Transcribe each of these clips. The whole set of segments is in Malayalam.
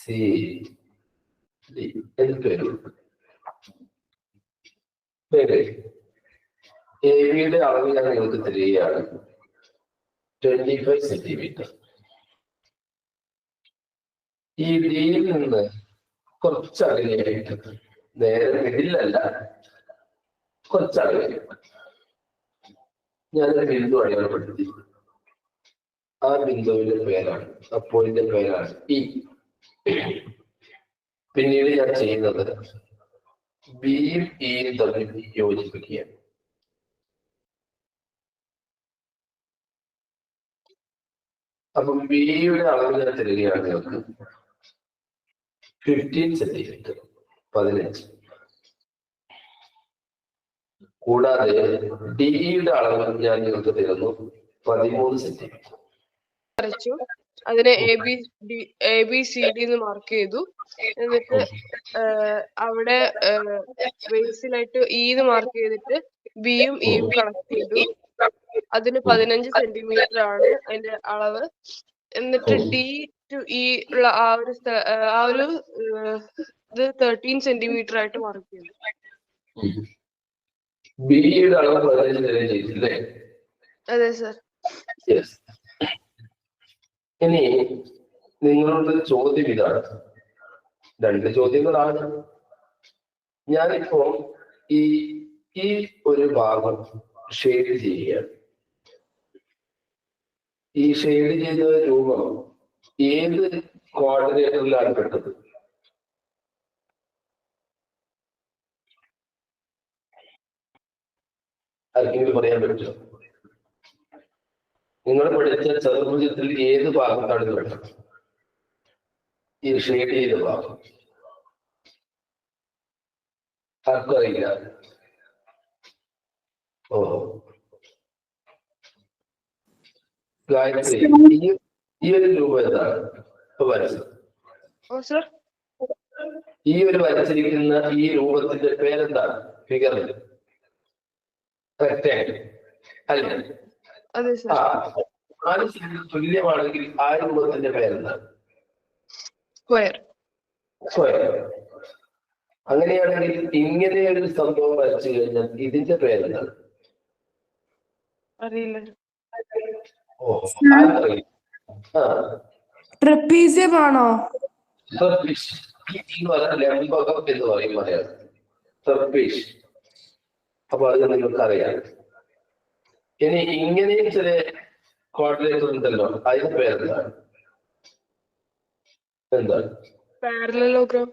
സി ഡി എന്ന് പേര്. എ ബിയുടെ അളവ് ഞാൻ നിങ്ങൾക്ക് തരികയാണ് 25 സെന്റിമീറ്റർ. ഈ ഡിയിൽ നിന്ന് കുറച്ചകലെയായിട്ട്, നേരെ മിഡിലല്ല, കുറച്ചകലെ ഞാനൊരു ബിന്ദു അടയാളപ്പെടുത്തി. ആ ബിന്ദുവിന്റെ പേരാണ്, ആ പോയിന്റിന്റെ പേരാണ് ഇ. പിന്നീട് ഞാൻ ചെയ്യുന്നത് ബിയും ഇയും തമ്മിൽ യോജിപ്പിക്കുകയാണ്. അപ്പം ബിയുടെ അളവ് ഞാൻ തരികയാണ് നിങ്ങൾക്ക് 15 സെന്റിമീറ്റർ, 15. കൂടാതെ ഡിയുടെ അളവ് ഞാൻ നിങ്ങൾക്ക് തരുന്നു 13 സെന്റിമീറ്റർ. അതിനെ എ ബി സി ഡി എന്ന് മാർക്ക് ചെയ്തു. എന്നിട്ട് അവിടെ ബേസിലായിട്ട് ഇന്ന് മാർക്ക് ചെയ്തിട്ട് ബിയും ഇയും കണക്ട് ചെയ്തു. അതിന് 15 സെന്റിമീറ്റർ ആണ് അതിന്റെ അളവ്. എന്നിട്ട് ഡി ടു ഇ ഉള്ള ആ ഒരു ഇത് 13 സെന്റിമീറ്റർ ആയിട്ട് മാർക്ക് ചെയ്തു. അതെ സർ. ഇനി നിങ്ങളുടെ ചോദ്യം ഇതാണ്, 2 ചോദ്യങ്ങളാണ്. ഞാനിപ്പോ ഈ ഒരു ഭാഗം ഷെയ്ഡ് ചെയ്യുകയാണ്. ഈ ഷെയ്ഡ് ചെയ്ത രൂപം ഏത് കോർഡിനേറ്ററിലാണ് പെട്ടത്? ആർക്കെങ്കിലും പറയാൻ പറ്റുമോ? നിങ്ങൾ പഠിച്ച ചതുർഭുജത്തിൽ ഏത് ഭാഗത്താണ് പെട്ടത്? ഈ ഷെയ്ഡ് ചെയ്ത ഭാഗം ആർക്കും അറിയില്ല. ഓ ഗായത്രി, ഈ ഒരു രൂപം എന്താണ് വരച്ചത്? ഈ ഒരു വരച്ചിരിക്കുന്ന ഈ രൂപത്തിന്റെ പേരെന്താണ്? ഫിഗറിൽ റെക്ടാങ്കിൾ അല്ലേ? തുല്യമാണെങ്കിൽ ആ രൂപത്തിന്റെ പേരെന്താണ്? സ്ക്വയർ. അങ്ങനെയാണെങ്കിൽ ഇങ്ങനെ ഒരു സംഭവം വരച്ചു കഴിഞ്ഞാൽ ഇതിന്റെ പേരെന്താണ്? അറിയില്ല. ട്രപ്പീസിയമാണോ? ലംബകം എന്ന് പറയും മലയാളത്തിൽ, ട്രപ്പീസ്. അപ്പൊ അത് നിങ്ങൾക്ക് അറിയാം. ഇനി ഇങ്ങനെയും ചില കോർഡിനേറ്റർ ഉണ്ടല്ലോ, അതിന്റെ പേരെന്താണ്? എന്താണ്? പാരലലോഗ്രാം.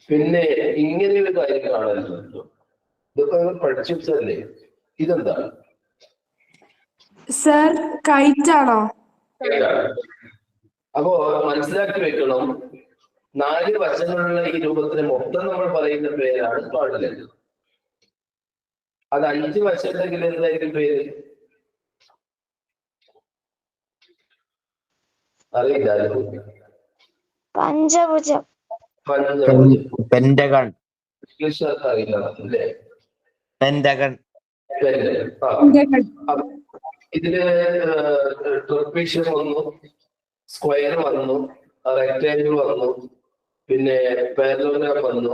പിന്നെ ഇങ്ങനെ ഒരു കാര്യം കാണാനുണ്ടല്ലോ, ഇതൊക്കെ നിങ്ങൾ പഠിച്ചു വെച്ചല്ലേ. ഇതെന്താണ് സർ? കൈറ്റ് ആണോ? അപ്പോ മനസ്സിലാക്കി വെക്കണം, 4 വശങ്ങളുള്ള ഈ രൂപത്തിന് മൊത്തം നമ്മൾ പറയുന്ന പേരാണ് ക്വാഡ്രിലേറ്റർ. അത് 5 വശമുണ്ടെങ്കിൽ എന്തായിരിക്കും പേര്? അറിയില്ല. പഞ്ചഭുജം. പെന്റഗൺ. ഇംഗ്ലീഷുകാർക്ക് അറിയില്ല അല്ലേ? പെന്റഗൺ. ഇതില് ട്രപ്പീഷ്യസ് വന്നു, സ്ക്വയർ വന്നു, റെക്ടാങ്കിൾ വന്നു, പിന്നെ പാരലോഗ്രാം വന്നു,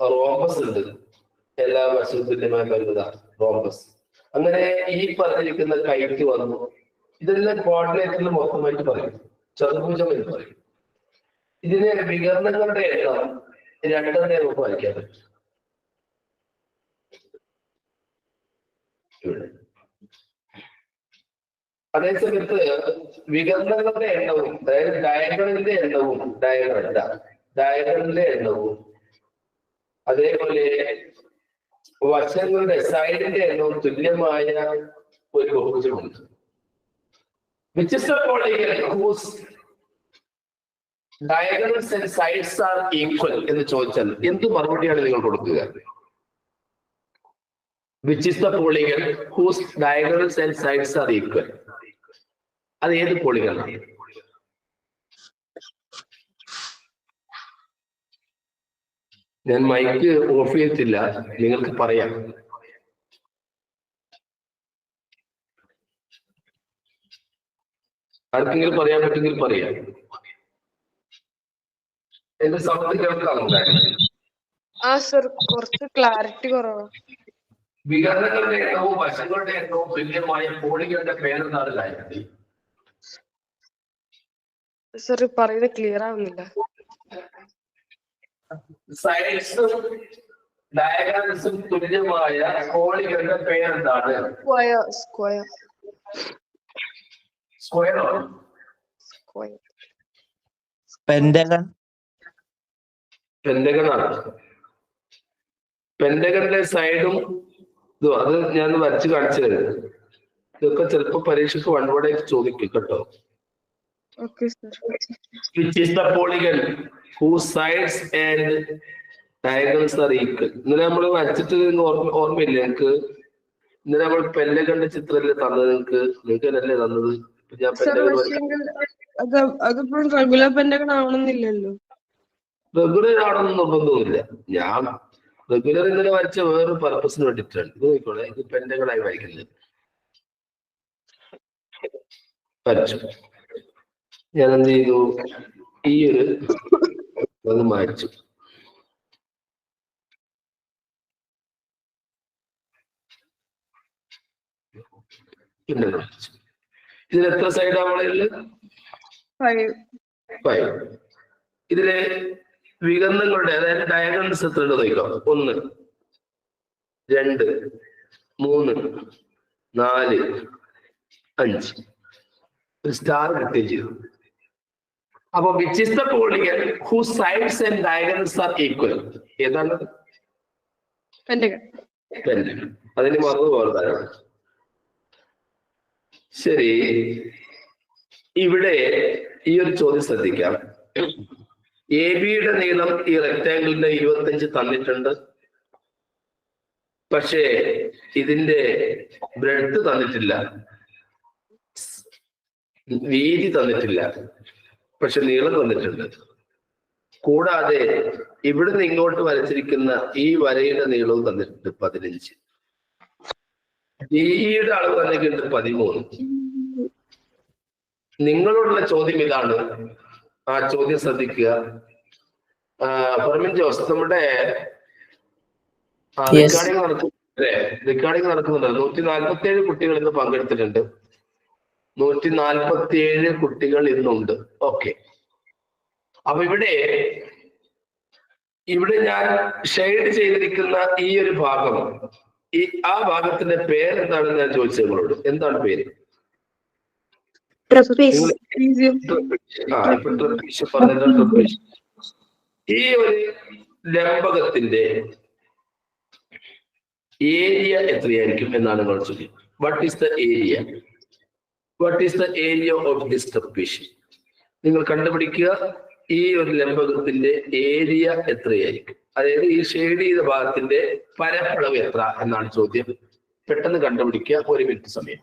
റോംബസ് ഉണ്ട്, എല്ലാ വശവും തുല്യമായി വരുന്നതാണ് റോംബസ്. അങ്ങനെ ഈ പറഞ്ഞിരിക്കുന്ന കൈറ്റ് വന്നു. ഇതെല്ലാം കോർഡിനേറ്ററിൽ മൊത്തമായിട്ട് പറയും, ചതുർഭുജം എന്ന് പറയും. ഇതിന് വികരണങ്ങളുടെ എണ്ണം 2 നമുക്ക് വായിക്കാൻ പറ്റും. അതേസമയത്ത് വികരണങ്ങളുടെ എണ്ണവും, അതായത് ഡയഗണലിന്റെ എണ്ണവും, ഡയഗണലിന്റെ എണ്ണവും അതേപോലെ വശങ്ങളുടെ സൈഡിന്റെ എണ്ണവും തുല്യമായ ഒരു ബഹുഭുജമുണ്ട്. വ്യത്യസ്ത diagonals and sides are equal എന്ന് ചോദിച്ചാൽ എന്ത് മറുപടിയാണ് നിങ്ങൾ കൊടുക്കുക? Which is the polygon whose diagonals and sides are equal? അത് ഏത് പോളിഗൺ ആണ്? ഞാൻ മൈക്ക് ഓഫ് ചെയ്തിട്ടില്ല, നിങ്ങൾക്ക് പറയാം. ആർക്കെങ്കിലും പറയാൻ പറ്റുമെങ്കിൽ പറയാം. എന്റെ സൗണ്ട് കേൾക്കാറുണ്ടായിരുന്നു. ആ സർ കുറച്ച് ക്ലാരിറ്റി കുറവാണ്. വികരണങ്ങളുടെ എണ്ണവും വശങ്ങളുടെ എണ്ണവും തുല്യമായ കോണികളുടെ പേരെന്താണ് ഗായത്രി? സർ പറയുന്നത് ക്ലിയർ ആവുന്നില്ല. സൈഡ്സും ഡയഗ്രാംസും തുല്യമായ കോണികളുടെ പേരെന്താണ്? സ്ക്വയർ സ്ക്വയർ സ്ക്വയറോ? Square pentagon. പെന്റഗണാണ്. പെന്റഗണിന്റെ സൈഡും ഇതും അത് ഞാൻ വരച്ച് കാണിച്ചു തരുന്നത്. ഇതൊക്കെ ചിലപ്പോ പരീക്ഷയ്ക്ക് വൺ വേർഡ് ആയിട്ട് ചോദിക്കും കേട്ടോ. Okay sir. Which is the polygon whose sides and diagonals are equal? ഇന്നലെ നമ്മൾ വരച്ചിട്ട് ഓർമ്മയില്ല എനിക്ക്? ഇന്നലെ നമ്മൾ പെന്റഗണിന്റെ ചിത്രമല്ലേ തന്നത് നിങ്ങൾക്ക് അല്ലേ തന്നത്? ഞാൻ അതിപ്പോഴും റെഗുലർ പെന്റഗൺ ആവണമെന്നില്ലല്ലോ. റെഗുലർ ആണെന്ന് നിർബന്ധമില്ല. ഞാൻ റെഗുലർ ഇന്നലെ വരച്ച വേറൊരു പർപ്പസിന് വേണ്ടിയിട്ടാണ്. ഇത് നോക്കിക്കോളെ, ഇത് പെന്റഗണായി വരയ്ക്കുന്നത്. വരച്ചു. ഞാൻ എന്ത് ചെയ്തു? ഈ ഒരു അത് മായ്ച്ചു. പിന്നെ ഇതിൽ എത്ര സൈഡ് ആവണുള്ളത്? 5. ഇതിലെ വികരണങ്ങളുടെ അതായത് ഡയഗണൽസ് എത്ര ഉണ്ട് നോക്കാം. 1 2 3 4 5. ഒരു സ്റ്റാർ കിട്ടുകയും ചെയ്തു. അപ്പൊ which is the polygon whose sides and diagonals are equal? ഏതാണ്? പെന്റഗൺ. അതിന് മറന്നു പോകാൻ. ശരി, ഇവിടെ ഈ ഒരു ചോദ്യം ശ്രദ്ധിക്കാം. എ ബിയുടെ നീളം ഈ റെക്ടാംഗിളിന്റെ 25 തന്നിട്ടുണ്ട്. പക്ഷേ ഇതിന്റെ ബ്രെഡ്ത്ത് തന്നിട്ടില്ല, വീതി തന്നിട്ടില്ല, പക്ഷെ നീളം തന്നിട്ടുണ്ട്. കൂടാതെ ഇവിടുന്ന് ഇങ്ങോട്ട് വരച്ചിരിക്കുന്ന ഈ വരയുടെ നീളവും തന്നിട്ടുണ്ട് 15. ഡിയുടെ അളവ് തന്നിട്ടുണ്ട് 13. നിങ്ങളോടുള്ള ചോദ്യം ഇതാണ്. ആ ചോദ്യം ശ്രദ്ധിക്കുക. ഫെർമിൻ ജോസ്, നമ്മുടെ റെക്കോർഡിംഗ് നടക്കുന്നുണ്ട്. 147 കുട്ടികൾ ഇന്ന് പങ്കെടുത്തിട്ടുണ്ട്. 147 കുട്ടികൾ ഇന്നുണ്ട്. ഓക്കെ. അപ്പൊ ഇവിടെ ഞാൻ ഷെയ്ഡ് ചെയ്തിരിക്കുന്ന ഈ ഒരു ഭാഗം, ആ ഭാഗത്തിന്റെ പേരെന്താണെന്ന് ഞാൻ ചോദിച്ചു നിങ്ങളോട്. എന്താണ് പേര്? ഈ ഒരു ലംബകത്തിന്റെ ഏരിയ എത്രയായിരിക്കും എന്നാണ് നിങ്ങൾ ചോദ്യം. What is the area? What is the area of this trapezium? നിങ്ങൾ കണ്ടുപിടിക്കുക. ഈ ഒരു ലംബകത്തിന്റെ ഏരിയ എത്രയായിരിക്കും? അതായത് ഈ ഷെയ്ഡ് ചെയ്ത ഭാഗത്തിന്റെ പരപ്പളവ് എത്ര എന്നാണ് ചോദ്യം. പെട്ടെന്ന് കണ്ടുപിടിക്കുക. 1 മിനിറ്റ് സമയം.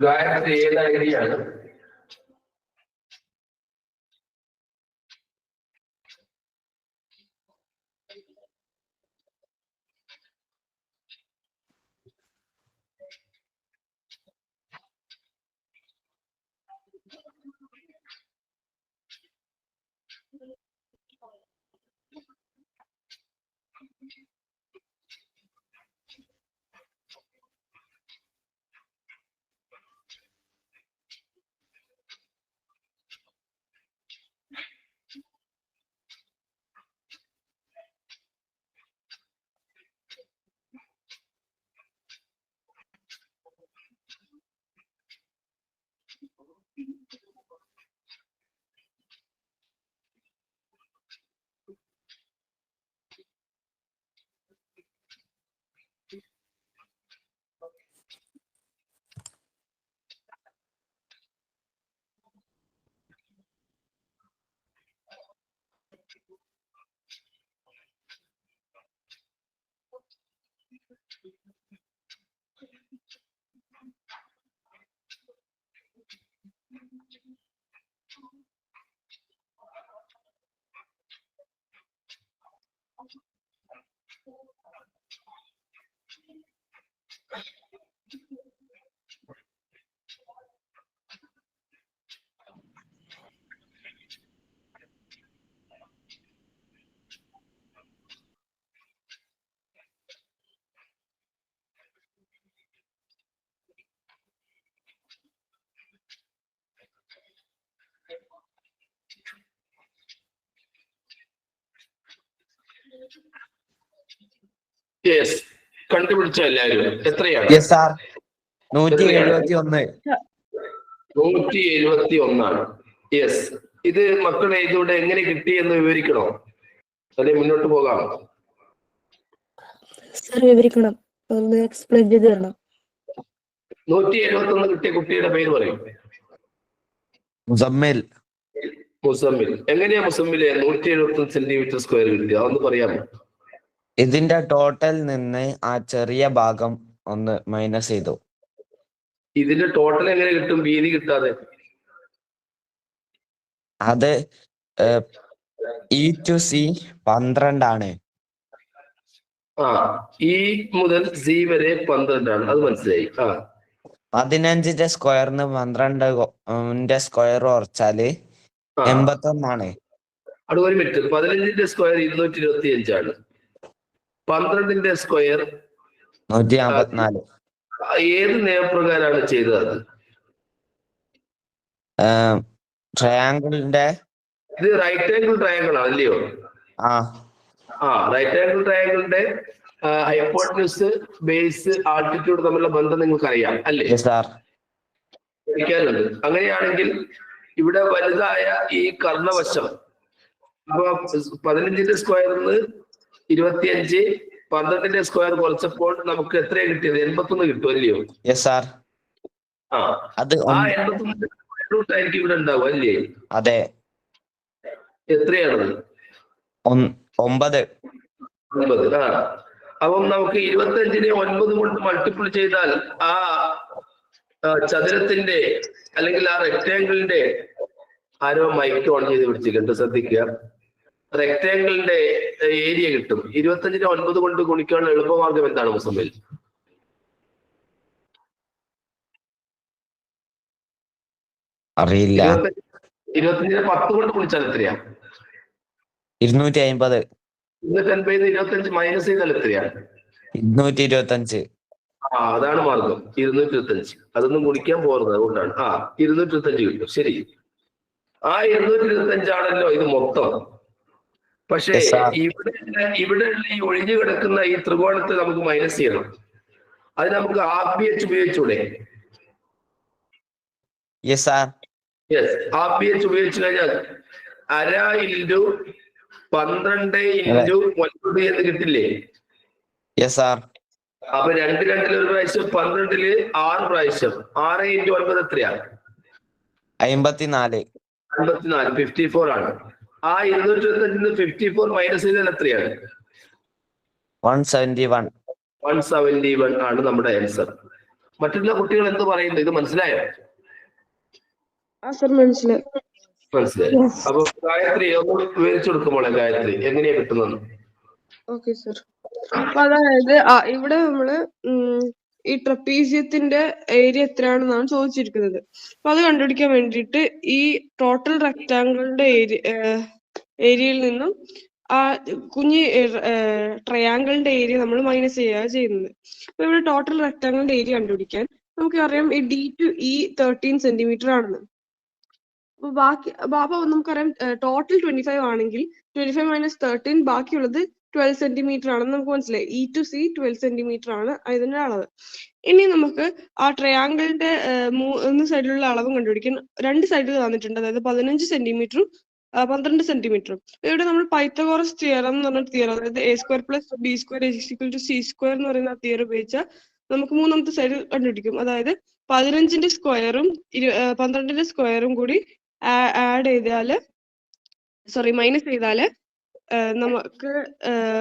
ഗായത്രി ഏത് ഐഡിയാണ്? യെസ്, കണ്ടുപിടിച്ച എല്ലാവരും എത്രയാണ്? Yes sir 171. 171 യെസ്. ഇത് മക്കളെ ഇതിലൂടെ എങ്ങനെ കിട്ടി എന്ന് വിവരിക്കണോ, അതെ മുന്നോട്ട് പോകാം? സർ വിവരിക്കണം, ഒന്ന് എക്സ്പ്ലെയിൻ ചെയ്ത് തരണം. 171 കിട്ടിയ കുട്ടിയുടെ പേര് പറയും. മുസമ്മിൽ. മുസമ്മിൽ. എങ്ങനെയാ മുസമ്മിലെ 171 സെന്റിമീറ്റർ സ്ക്വയർ കിട്ടിയ അതൊന്ന് പറയാമോ? ഇതിന്റെ ടോട്ടൽ നിന്ന് ആ ചെറിയ ഭാഗം ഒന്ന് മൈനസ് ചെയ്തു. ഇതിന്റെ ടോട്ടൽ എങ്ങനെ കിട്ടും വീതി കിട്ടാതെ? അത് E/C 12 ആണ്. E മുതൽ C വരെ 12 ആണ്, അത് മനസ്സിലായി. 15ന്റെ സ്ക്വയറിന് 12ന്റെ സ്ക്വയർ കുറച്ചാല് 81 ആണ്. അത് ഒരു മിനിറ്റ്. 15ന്റെ സ്ക്വയർ 225 ആണ്. 12ന്റെ സ്ക്വയർ 154. ഏത് നിയമപ്രകാരമാണ് ചെയ്തത്? ട്രയാങ്കിളിന്റെ ഇത് റൈറ്റ് ആംഗിൾ ട്രയാങ്കിൾ ആണല്ലയോ? റൈറ്റ് ആംഗിൾ ട്രയാങ്കിളിന്റെ ഹൈപ്പോട്ടന്യൂസ്, ബേസ്, ആൾട്ടിറ്റ്യൂഡ് തമ്മിലുള്ള ബന്ധം നിങ്ങൾക്ക് അറിയാം അല്ലേ? സാർ പഠിക്കാറുണ്ട്. അങ്ങനെയാണെങ്കിൽ ഇവിടെ വലുതായ ഈ കർണവശം, അപ്പൊ 15ന്റെ സ്ക്വയറിന് 25, 12ന്റെ സ്ക്വയർ കുറച്ചപ്പോൾ നമുക്ക് എത്രയാണ് കിട്ടിയത്? 81 കിട്ടും അല്ലയോ? Yes sir. അത് 81 സ്ക്വയർ റൂട്ട് ആയിരിക്കും ഇവിടെ ഉണ്ടാവും അല്ലേ? അതെ. എത്രയാണത്? 9. അപ്പം നമുക്ക് 25നെ 9 കൊണ്ട് മൾട്ടിപ്പിൾ ചെയ്താൽ ആ ചതുരത്തിന്റെ അല്ലെങ്കിൽ ആ റെക്ടാംഗിളിന്റെ, ആരോ മൈക്ക് ഓൺ ചെയ്ത് പിടിച്ചിട്ടുണ്ട്, ശ്രദ്ധിക്കുക. റെക്ടാംഗിളിന്റെ ഏരിയ കിട്ടും. 25നെ 9 കൊണ്ട് ഗുണിക്കാനുള്ള എളുപ്പമാർഗം എന്താണ് മുസമ്മിൽ? അറിയില്ല. 25നെ 10 കൊണ്ട് ഗുണിച്ചാൽ എത്രയാ? 250. 250 25 മൈനസ് ചെയ്താൽ എത്രയാണ്? 225. അതാണ് മാർഗം. 225. അതൊന്നും ഗുണിക്കാൻ പോകുന്നത്, അതുകൊണ്ടാണ്. 225 കിട്ടും. ശരി. 225 ആണല്ലോ ഇത് മൊത്തം. പക്ഷേ ഇവിടെ ഈ ഒഴിഞ്ഞു കിടക്കുന്ന ഈ ത്രികോണത്തെ നമുക്ക് മൈനസ് ചെയ്യണം. അത് നമുക്ക് RBH ഉപയോഗിച്ചൂടെ? Yes sir. യെസ്, RBH ഉപയോഗിച്ചു കഴിഞ്ഞാൽ 1/2 × 12 × 9 എന്ന് കിട്ടില്ലേ? Yes sir. അപ്പൊ 2 2 ഒരു പ്രാവശ്യം, 12 6 പ്രാവശ്യം. 6 × 9 എത്രയാണ്? 54. 54 ആണ്. 225 54 മൈനസ് ചെയ്താൽ എത്രയാണ്? 171. 171 ആണ് നമ്മുടെ ആൻസർ. മറ്റുള്ള കുട്ടികൾ എന്ത് പറയുന്നു? ഇത് മനസ്സിലായോ? മനസ്സിലായി. അപ്പൊ ഗായത്രി ഒന്ന് വിവരിച്ചു കൊടുക്കുമ്പോളെ, ഗായത്രി എങ്ങനെയാ കിട്ടുന്നത്? Okay sir. അപ്പൊ അതായത് ഇവിടെ നമ്മള് ഈ ട്രപ്പീസിയത്തിന്റെ ഏരിയ എത്രയാണെന്നാണ് ചോദിച്ചിരിക്കുന്നത്. അപ്പൊ അത് കണ്ടുപിടിക്കാൻ വേണ്ടിയിട്ട് ഈ ടോട്ടൽ റെക്ടാങ്കിളിന്റെ ഏരിയയിൽ നിന്നും ആ കുഞ്ഞ് ട്രയാങ്കിളിന്റെ ഏരിയ നമ്മൾ മൈനസ് ചെയ്യുക ചെയ്യുന്നത്. അപ്പൊ ഇവിടെ ടോട്ടൽ റെക്ടാങ്കിളിന്റെ ഏരിയ കണ്ടുപിടിക്കാൻ നമുക്കറിയാം ഈ D to E 13 സെന്റിമീറ്റർ ആണെന്ന്. അപ്പൊ നമുക്കറിയാം ടോട്ടൽ 25 ആണെങ്കിൽ 25 മൈനസ് 13 ബാക്കിയുള്ളത് 12 സെന്റിമീറ്റർ ആണെന്ന് നമുക്ക് മനസ്സിലായി. E to C 12 സെന്റിമീറ്റർ ആണ് ഇതിന്റെ അളവ്. ഇനി നമുക്ക് ആ ട്രയാങ്കിളിന്റെ 3 സൈഡിലുള്ള അളവും കണ്ടുപിടിക്കാൻ 2 സൈഡിൽ തന്നിട്ടുണ്ട്. അതായത് 15 സെന്റിമീറ്ററും 12 സെന്റിമീറ്ററും. ഇവിടെ നമ്മൾ പൈത്തഗോറസ് തിയറം എന്ന് പറഞ്ഞ തിയറം, അതായത് A² + B² = C² എന്ന് പറയുന്ന തിയറം ഉപയോഗിച്ചാൽ നമുക്ക് മൂന്നാമത്തെ സൈഡ് കണ്ടുപിടിക്കും. അതായത് 15ന്റെ സ്ക്വയറും 12ന്റെ സ്ക്വയറും കൂടി മൈനസ് ചെയ്താല് നമുക്ക്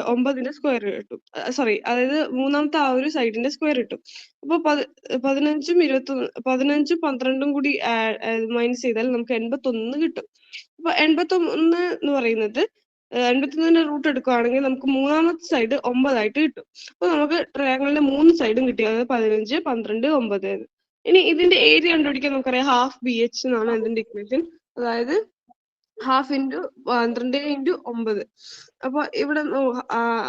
9ന്റെ സ്ക്വയർ കിട്ടും. സോറി, അതായത് മൂന്നാമത്തെ ആ ഒരു സൈഡിന്റെ സ്ക്വയർ കിട്ടും. അപ്പൊ 15ഉം 15ഉം 12ഉം കൂടി മൈനസ് ചെയ്താൽ നമുക്ക് 81 കിട്ടും. അപ്പൊ 81 എന്ന് പറയുന്നത് 81ന്റെ റൂട്ട് എടുക്കുകയാണെങ്കിൽ നമുക്ക് മൂന്നാമത്തെ സൈഡ് 9 ആയിട്ട് കിട്ടും. അപ്പൊ നമുക്ക് ട്രയാങ്കിളിന്റെ 3 സൈഡും കിട്ടി, അതായത് 15, 12, 9. ഇനി ഇതിന്റെ ഏരിയ കണ്ടുപിടിക്കാൻ നമുക്കറിയാം ഹാഫ് BH എന്നാണ് ഇതിന്റെ ഇക്വേഷൻ. അതായത് ഹാഫ് ഇൻറ്റു 12 ഇൻറ്റു 9. അപ്പൊ ഇവിടെ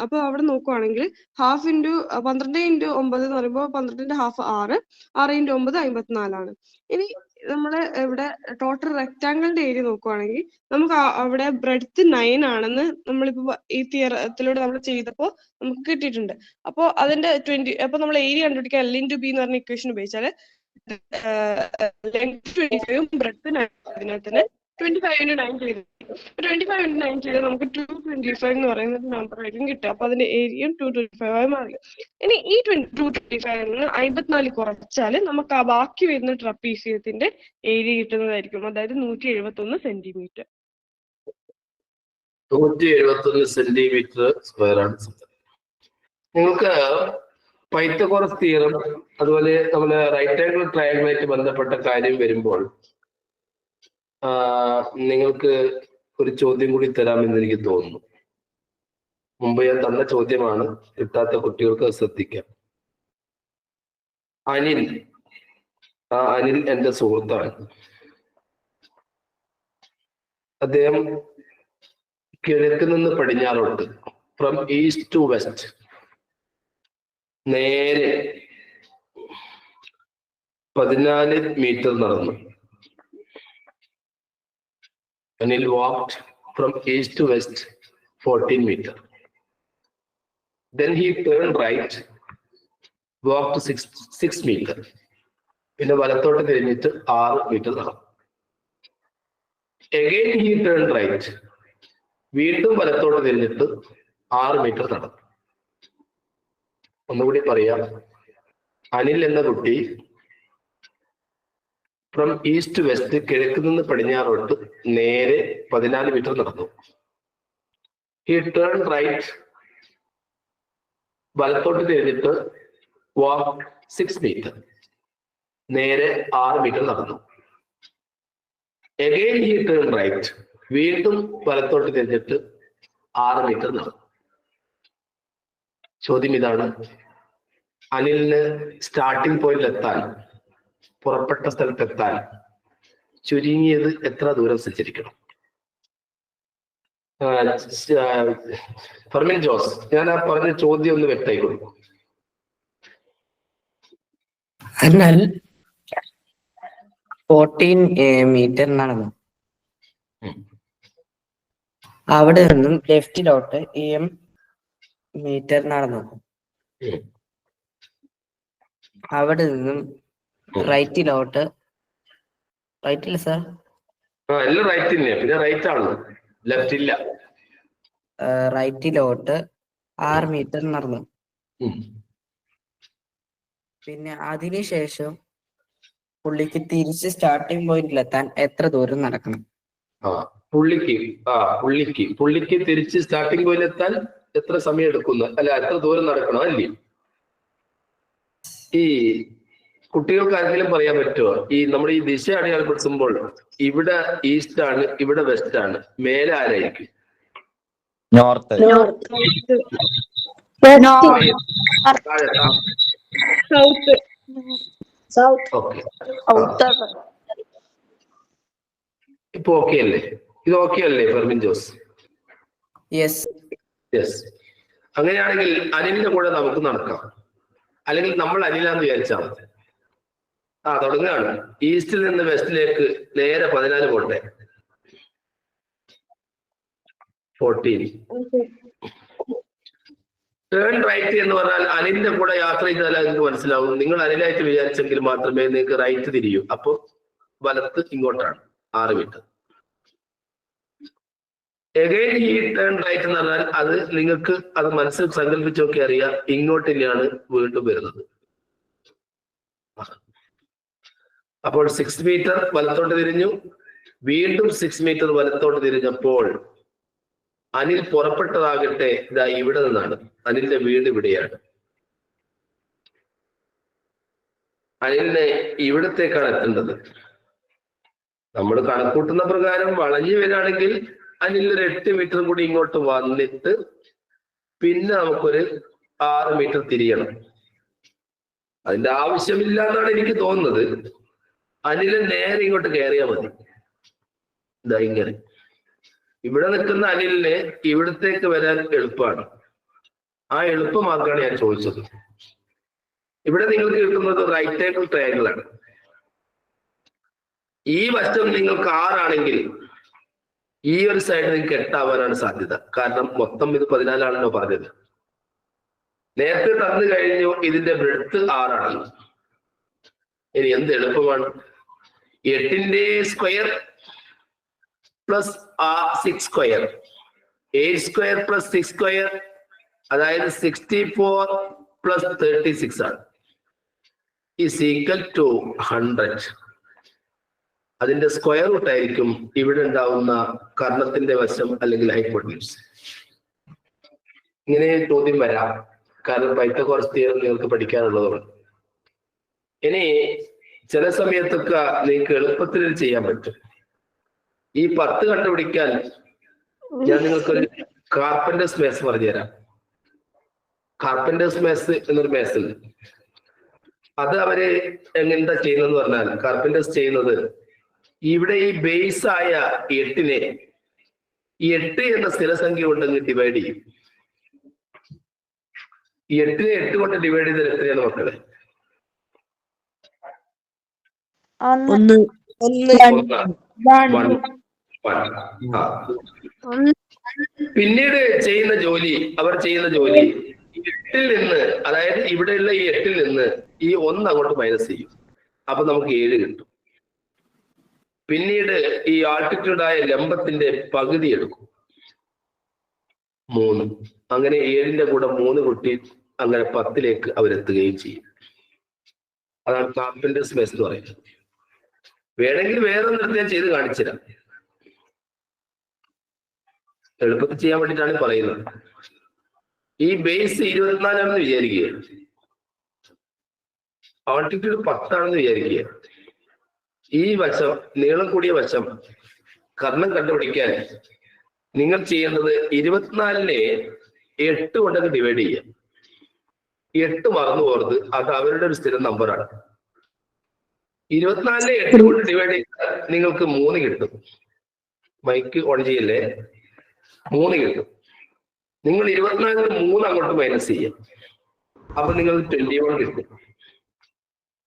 അപ്പൊ അവിടെ നോക്കുവാണെങ്കിൽ ഹാഫ് ഇൻറ്റു 12 ഇൻറ്റു 9 എന്ന് പറയുമ്പോൾ 12ന്റെ ഹാഫ് 6, 6 ഇൻറ്റു 9 54. ഇനി നമ്മള് ഇവിടെ ടോട്ടൽ റെക്ടാങ്കിളിന്റെ ഏരിയ നോക്കുവാണെങ്കിൽ നമുക്ക് അവിടെ ബ്രെഡ്ത്ത് 9 ആണെന്ന് നമ്മളിപ്പോ ഈ തിയറത്തിലൂടെ നമ്മൾ ചെയ്തപ്പോ നമുക്ക് കിട്ടിയിട്ടുണ്ട്. അപ്പൊ അതിന്റെ 20, അപ്പൊ നമ്മൾ ഏരിയ കണ്ടുപിടിക്കാൻ L ഇൻറ്റു B എന്ന് പറഞ്ഞ ഇക്വേഷൻ ഉപയോഗിച്ചാല് ലെങ്ത് 25ഉം ബ്രെഡ്ത്ത് 9 അതിനകത്തിന് 25 into 9 ചെയ്ത് 25 into 9 ചെയ്ത് നമുക്ക് 225 എന്ന് പറയുന്ന നമ്പർ ആയിരിക്കും കിട്ടുക. അപ്പൊ അതിന്റെ ഏരിയയും 225 ആയി മാറി. ഇനി ഈ 225 54 കുറച്ചാല് നമുക്ക് ആ ബാക്കി വരുന്ന ട്രപ്പീസിയത്തിന്റെ ഏരിയ കിട്ടുന്നതായിരിക്കും. അതായത് 171 സെന്റിമീറ്റർ. 171 സെന്റിമീറ്റർ സ്ക്വയർ ആണ്. നിങ്ങൾക്ക് പൈത്തഗോറസ് തിയറം അതുപോലെ നമ്മള് റൈറ്റ് ആംഗിൾ ട്രയാങ്കിളായിട്ട് ബന്ധപ്പെട്ട കാര്യം വരുമ്പോൾ നിങ്ങൾക്ക് ഒരു ചോദ്യം കൂടി തരാമെന്ന് എനിക്ക് തോന്നുന്നു. മുമ്പ് ഞാൻ തന്ന ചോദ്യമാണ്, കിട്ടാത്ത കുട്ടികൾക്ക് ശ്രദ്ധിക്കാം. അനിൽ എന്റെ സുഹൃത്താണ്. അദ്ദേഹം കിഴക്ക് നിന്ന് പടിഞ്ഞാറോട്ട്, ഫ്രം ഈസ്റ്റ് ടു വെസ്റ്റ്, നേരെ 14 മീറ്റർ നടന്നു. Anil walked from east to west 14 meter. Then he turned right, walked 6 meter. പിന്നെ വലത്തോട്ട് തിരിഞ്ഞിട്ട് 6 മീറ്റർ നടന്നു. Again he turned right, വീണ്ടും വലത്തോട്ട് തിരിഞ്ഞിട്ട് 6 മീറ്റർ നടന്നു. ഒന്നുകൂടി പറയാം. അനിൽ എന്ന കുട്ടി ഫ്രം ഈസ്റ്റ് വെസ്റ്റ്, കിഴക്ക് നിന്ന് പടിഞ്ഞാറോട്ട് നേരെ 14 മീറ്റർ നടന്നു. ഹി ടേൺ റൈറ്റ്, വലത്തോട്ട് തിരിഞ്ഞിട്ട് വാക്ക് 6 മീറ്റർ, നേരെ 6 മീറ്റർ നടന്നു. എഗെയിൻ ഹി ടേൺ റൈറ്റ്, വീണ്ടും വലത്തോട്ട് തിരിഞ്ഞിട്ട് 6 മീറ്റർ നടന്നു. ചോദ്യം ഇതാണ്, അനിലിന് സ്റ്റാർട്ടിംഗ് പോയിന്റിൽ എത്താൻ, പുറപ്പെട്ട സ്ഥലത്തെത്താൻ ചുരുങ്ങിയത് എത്ര ദൂരം സഞ്ചരിക്കണം? ഫർമിൻ ജോസ്, ഞാൻ ആ പറഞ്ഞ ചോദ്യം ഒന്ന് വ്യക്തമായി കൊടുക്കും. എന്നാൽ 14 മീറ്റർ നടന്നു. അവിടെ നിന്നും ലെഫ്റ്റിലോട്ട് 8 മീറ്റർ നടന്നു. അവിടെ നിന്നും റൈറ്റിലോട്ട്, റൈറ്റില്ല സാർ, എല്ലാം റൈറ്റ് തന്നെയാ, പിന്നെ റൈറ്റ് ആണ്, ലെഫ്റ്റ് ഇല്ല. റൈറ്റിലോട്ട് 6 മീറ്റർ നടന്നു. പിന്നെ അതിനുശേഷം പുള്ളിക്ക് തിരിച്ച് സ്റ്റാർട്ടിംഗ് പോയിന്റിലെത്താൻ എത്ര ദൂരം നടക്കണം? പുള്ളിക്ക് തിരിച്ച് സ്റ്റാർട്ടിംഗ് പോയിന്റിലെത്താൻ എത്ര സമയം എടുക്കുന്നു, അല്ല എത്ര ദൂരം നടക്കണം അല്ലേ? ഈ കുട്ടികൾക്ക് ആരെങ്കിലും പറയാൻ പറ്റുമോ? ഈ നമ്മുടെ ഈ ദിശ അടയാളപ്പെടുത്തുമ്പോൾ ഇവിടെ ഈസ്റ്റ് ആണ്, ഇവിടെ വെസ്റ്റ് ആണ്, മേലെ ആരായിരിക്കും? നോർത്ത്. ഇപ്പൊ ഓക്കെ അല്ലേ? ഇത് ഓക്കെ അല്ലേ ഫെർമിൻ ജോസ്? യെസ്. അങ്ങനെയാണെങ്കിൽ അനിലിന്റെ കൂടെ നമുക്ക് നടക്കാം, അല്ലെങ്കിൽ നമ്മൾ അനിലാന്ന് വിചാരിച്ചാൽ മതി. തുടങ്ങുകയാണ്. ഈസ്റ്റിൽ നിന്ന് വെസ്റ്റിലേക്ക് നേരെ 14 പോട്ടെ. 14. ടേൺ റൈറ്റ് എന്ന് പറഞ്ഞാൽ അനിലിന്റെ കൂടെ യാത്ര ചെയ്താൽ നിങ്ങൾക്ക് മനസ്സിലാവും. നിങ്ങൾ അനിലായിട്ട് വിചാരിച്ചെങ്കിൽ മാത്രമേ നിങ്ങൾക്ക് റൈറ്റ് തിരിയൂ. അപ്പൊ വലത്ത് ഇങ്ങോട്ടാണ് 6 മീറ്റർ. എഗെയിൻ ഈ ടേൺ റൈറ്റ് എന്ന് പറഞ്ഞാൽ അത് നിങ്ങൾക്ക് അത് മനസ്സിൽ സങ്കല്പിച്ചൊക്കെ അറിയാം, ഇങ്ങോട്ട് തന്നെയാണ് വീണ്ടും വരുന്നത്. അപ്പോൾ 6 മീറ്റർ വലത്തോട്ട് തിരിഞ്ഞു, വീണ്ടും 6 മീറ്റർ വലത്തോട്ട് തിരിഞ്ഞപ്പോൾ അനിൽ പുറപ്പെട്ടതാകട്ടെ ഇതാ ഇവിടെ നിന്നാണ്. അനിലിന്റെ വീട് ഇവിടെയാണ്. അനിലിനെ ഇവിടത്തേക്കാണ് എത്തേണ്ടത്. നമ്മൾ കണക്കൂട്ടുന്ന പ്രകാരം വളഞ്ഞു വരികയാണെങ്കിൽ അനിൽ ഒരു 8 മീറ്റർ കൂടി ഇങ്ങോട്ട് വന്നിട്ട് പിന്നെ നമുക്കൊരു 6 മീറ്റർ തിരിയണം. അതിന്റെ ആവശ്യമില്ല എന്നാണ് എനിക്ക് തോന്നുന്നത്. അനില് നേരെ ഇങ്ങോട്ട് കയറിയാൽ മതി. ഇതാ ഇങ്ങനെ ഇവിടെ നിൽക്കുന്ന അനിലിന് ഇവിടത്തേക്ക് വരാൻ എളുപ്പമാണ്. ആ എളുപ്പമാർക്കാണ് ഞാൻ ചോദിച്ചത്. ഇവിടെ നിങ്ങൾക്ക് കിട്ടുന്നത് റൈറ്റ് ആംഗിൾ ട്രയാങ്കിൾ ആണ്. ഈ വശം നിങ്ങൾക്ക് 6 ആണെങ്കിൽ ഈ ഒരു സൈഡ് നിങ്ങൾക്ക് 8 ആവാനാണ് സാധ്യത. കാരണം മൊത്തം ഇത് 14 ആണല്ലോ പറഞ്ഞത്. നേരത്തെ തന്നു കഴിഞ്ഞു ഇതിന്റെ ബ്രെഡ്ത്ത് 6 ആണ്. ഇനി എന്ത് എളുപ്പമാണ്? 8ന്റെ square plus 6 square, 8 square plus 6 square, അതായത് 64 പ്ലസ് 36 ആണ്. Is equal to 100. അതിന്റെ സ്ക്വയർ റൂട്ട് ആയിരിക്കും ഇവിടെ ഉണ്ടാവുന്ന കർണത്തിന്റെ വശം അല്ലെങ്കിൽ ഹൈപ്പോട്ടന്യൂസ്. ഇങ്ങനെ ചോദ്യം വരാം, കാരണം പൈത്തഗോറസ് തിയറം നിങ്ങൾക്ക് പഠിക്കാനുള്ളതുകൊണ്ട്. ഇനി ചില സമയത്തൊക്കെ നിങ്ങൾക്ക് എളുപ്പത്തിൽ ചെയ്യാൻ പറ്റും. ഈ 10 കണ്ടുപിടിക്കാൻ ഞാൻ നിങ്ങൾക്കൊരു കാർപ്പന്റേഴ്സ് മേസ് പറഞ്ഞുതരാം. കാർപ്പന്റേഴ്സ് മേസ് എന്നൊരു മേസ് ഉണ്ട്. അത് അവര് എങ്ങനെന്താ ചെയ്യുന്നതെന്ന് പറഞ്ഞാൽ, കാർപ്പന്റേഴ്സ് ചെയ്യുന്നത് ഇവിടെ ഈ ബേസ് ആയ 8നെ 8 എന്ന സ്ഥിരസംഖ്യ കൊണ്ടങ്ങ് ഡിവൈഡ് ചെയ്യും. ഈ 8നെ 8 കൊണ്ട് ഡിവൈഡ് ചെയ്താൽ എത്രയാണ് മക്കളെ? 1 പിന്നീട് അവർ ചെയ്യുന്ന ജോലി 8ൽ നിന്ന്, അതായത് ഇവിടെയുള്ള ഈ 8ൽ നിന്ന് ഈ 1 അങ്ങോട്ട് മൈനസ് ചെയ്യും. അപ്പൊ നമുക്ക് 7 കിട്ടും. പിന്നീട് ഈ ആൾട്ടിറ്റ്യൂഡായ ലംബത്തിന്റെ പകുതി എടുക്കും, 3. അങ്ങനെ 7ന്റെ കൂടെ 3 കൂട്ടി അങ്ങനെ 10ലേക്ക് അവരെത്തുകയും ചെയ്യും. അതാണ് കാർപ്പന്റേഴ്സ് മേസ് എന്ന് പറയുന്നത്. വേണമെങ്കിൽ വേറെ ഒരിടത്ത് ഞാൻ ചെയ്ത് കാണിച്ചുതരാം. എളുപ്പത്തിൽ ചെയ്യാൻ വേണ്ടിയിട്ടാണ് പറയുന്നത്. ഈ ബേസ് 24 ആണെന്ന് വിചാരിക്കുക, ആൾട്ടിറ്റ്യൂഡ് 10 ആണെന്ന് വിചാരിക്കുക. ഈ വശം, നീളം കൂടിയ വശം കർണം കണ്ടുപിടിക്കാൻ നിങ്ങൾ ചെയ്യേണ്ടത് 24നെ 8 കൊണ്ടൊക്കെ ഡിവൈഡ് ചെയ്യുക. 8 മറന്നു പോകരുത്, അത് അവരുടെ ഒരു സ്ഥിരം നമ്പറാണ്. 24നെ 8 കൊണ്ട് ഡിവൈഡ് ചെയ്താൽ നിങ്ങൾക്ക് 3 കിട്ടും. മൈക്ക് ഓൺ ചെയ്യല്ലേ, 3 കിട്ടും. നിങ്ങൾ 24ന് 3 അങ്ങോട്ട് മൈനസ് ചെയ്യാം, അപ്പൊ നിങ്ങൾ 21 കിട്ടും.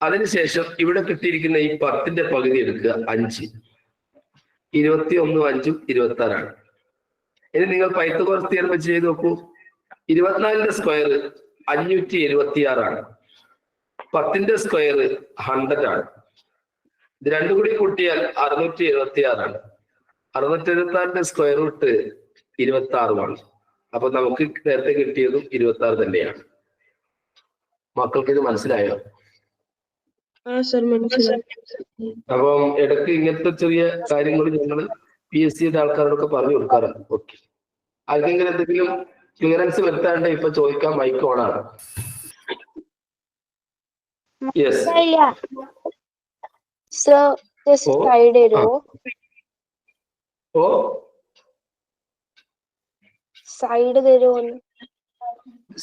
അതിനുശേഷം ഇവിടെ കിട്ടിയിരിക്കുന്ന ഈ 10ന്റെ പകുതി എടുക്കുക, 5. 21 5 26 ഇനി നിങ്ങൾ പൈത്തഗോറസ് തിയറം വെച്ച് ചെയ്ത് നോക്കൂ. 24ന്റെ സ്ക്വയർ 576 10ന്റെ സ്ക്വയർ 100 ഇത് രണ്ടും കൂടി കൂട്ടിയാൽ 676 676ന്റെ സ്ക്വയർ റൂട്ട് 26 അപ്പൊ നമുക്ക് നേരത്തെ കിട്ടിയതും 26 തന്നെയാണ്. മക്കൾക്ക് ഇത് മനസ്സിലായോ? അപ്പം ഇടയ്ക്ക് ഇങ്ങനത്തെ ചെറിയ കാര്യങ്ങൾ ഞങ്ങൾ PSC ആൾക്കാരോടൊക്കെ പറഞ്ഞു കൊടുക്കാറുണ്ട്. ഓക്കെ, ആർക്കെങ്കിലും എന്തെങ്കിലും ക്ലിയറൻസ് വരുത്താണ്ട് ഇപ്പൊ ചോദിക്കാൻ മൈക്ക് ഓണാണ്. യെസ് സൈഡ് തരുമോ?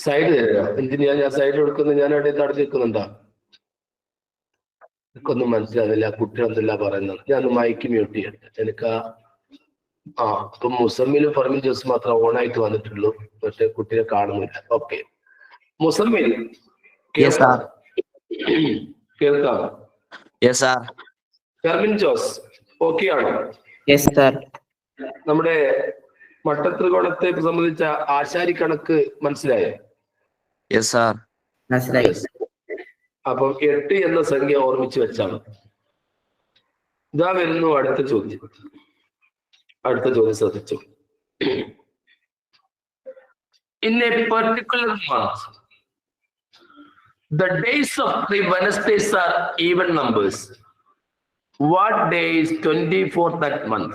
സൈഡ് തരാ? എന്തിനാ ഞാൻ സൈഡ് കൊടുക്കുന്നത്? ഞാൻ അവിടെ തടഞ്ഞു നിൽക്കുന്നുണ്ടാ? എനിക്കൊന്നും മനസ്സിലാവില്ല, കുട്ടികളെന്തല്ല പറയുന്നത്. ഞാൻ മൈക്ക് മ്യൂട്ട് ചെയ്യട്ടെ. എനിക്ക് ഇപ്പൊ മുസമ്മിലും ഫർമിൻ ജോസ് മാത്രം ഓണായിട്ട് വന്നിട്ടുള്ളൂ, പക്ഷെ കുട്ടിയെ കാണുന്നില്ല. ഓക്കെ, മുസമ്മിൽ കേൾക്കാം? ഫർമിൻ ജോസ് ഓക്കെ ആണോ? നമ്മുടെ മട്ടത്രികോണത്തെ സംബന്ധിച്ച ആശാരി കണക്ക് മനസ്സിലായോ? മനസ്സിലായി. അപ്പം 8 എന്ന സംഖ്യ ഓർമ്മിച്ച് വെച്ചാണ്. ഇതാ വരുന്നു അടുത്ത ചോദ്യം. ശ്രദ്ധിച്ചു. In a particular month, the days of the Wednesdays are even numbers. What day is 24th that month?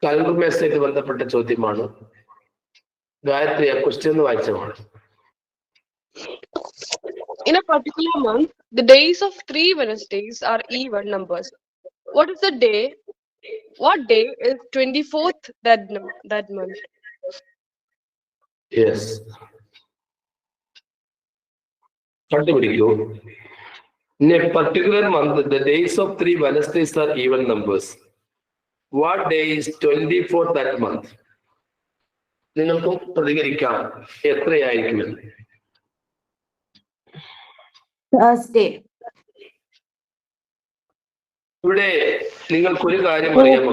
Calendar മാസമായിട്ട് ബന്ധപ്പെട്ട ചോദ്യമാണ്. ഗായത്രി ആ ക്വസ്റ്റ്യൻ ഒന്ന് വായിച്ചതാണ്. In a particular month, the days of 3 Wednesdays are even numbers. What is the day? What day is 24th that month? Yes, കണ്ടുപിടിക്കൂ. In a particular month, the days of 3 Wednesdays are even numbers. What day is 24th that month? നിങ്ങൾക്കും പ്രതികരിക്കാം എത്രയായിരിക്കുമെന്ന്. Thursday. ഇവിടെ നിങ്ങൾക്കൊരു കാര്യം അറിയാം.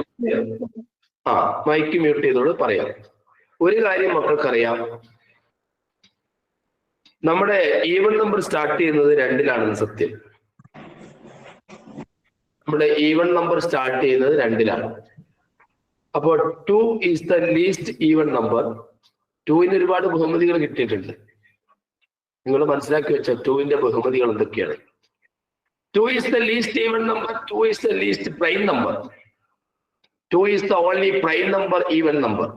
മൈക്ക് മ്യൂട്ട് ചെയ്തോട് പറയാം. ഒരു കാര്യം മക്കൾക്കറിയാം, നമ്മുടെ ഈവൻ നമ്പർ സ്റ്റാർട്ട് ചെയ്യുന്നത് 2-ലാണെന്ന് സത്യം. നമ്മുടെ ഈവൻ നമ്പർ സ്റ്റാർട്ട് ചെയ്യുന്നത് 2-ലാണ്. അപ്പോൾ 2 is the least even number. 2-ന് ഒരുപാട് ബഹുമതികൾ കിട്ടിയിട്ടുണ്ട്. നിങ്ങൾ മനസ്സിലാക്കി വെച്ച 2-ന്റെ ബഹുമതികൾ എന്തൊക്കെയാണ്? 2 is the least even number. 2 is the least prime number. 2 is the only prime number even number.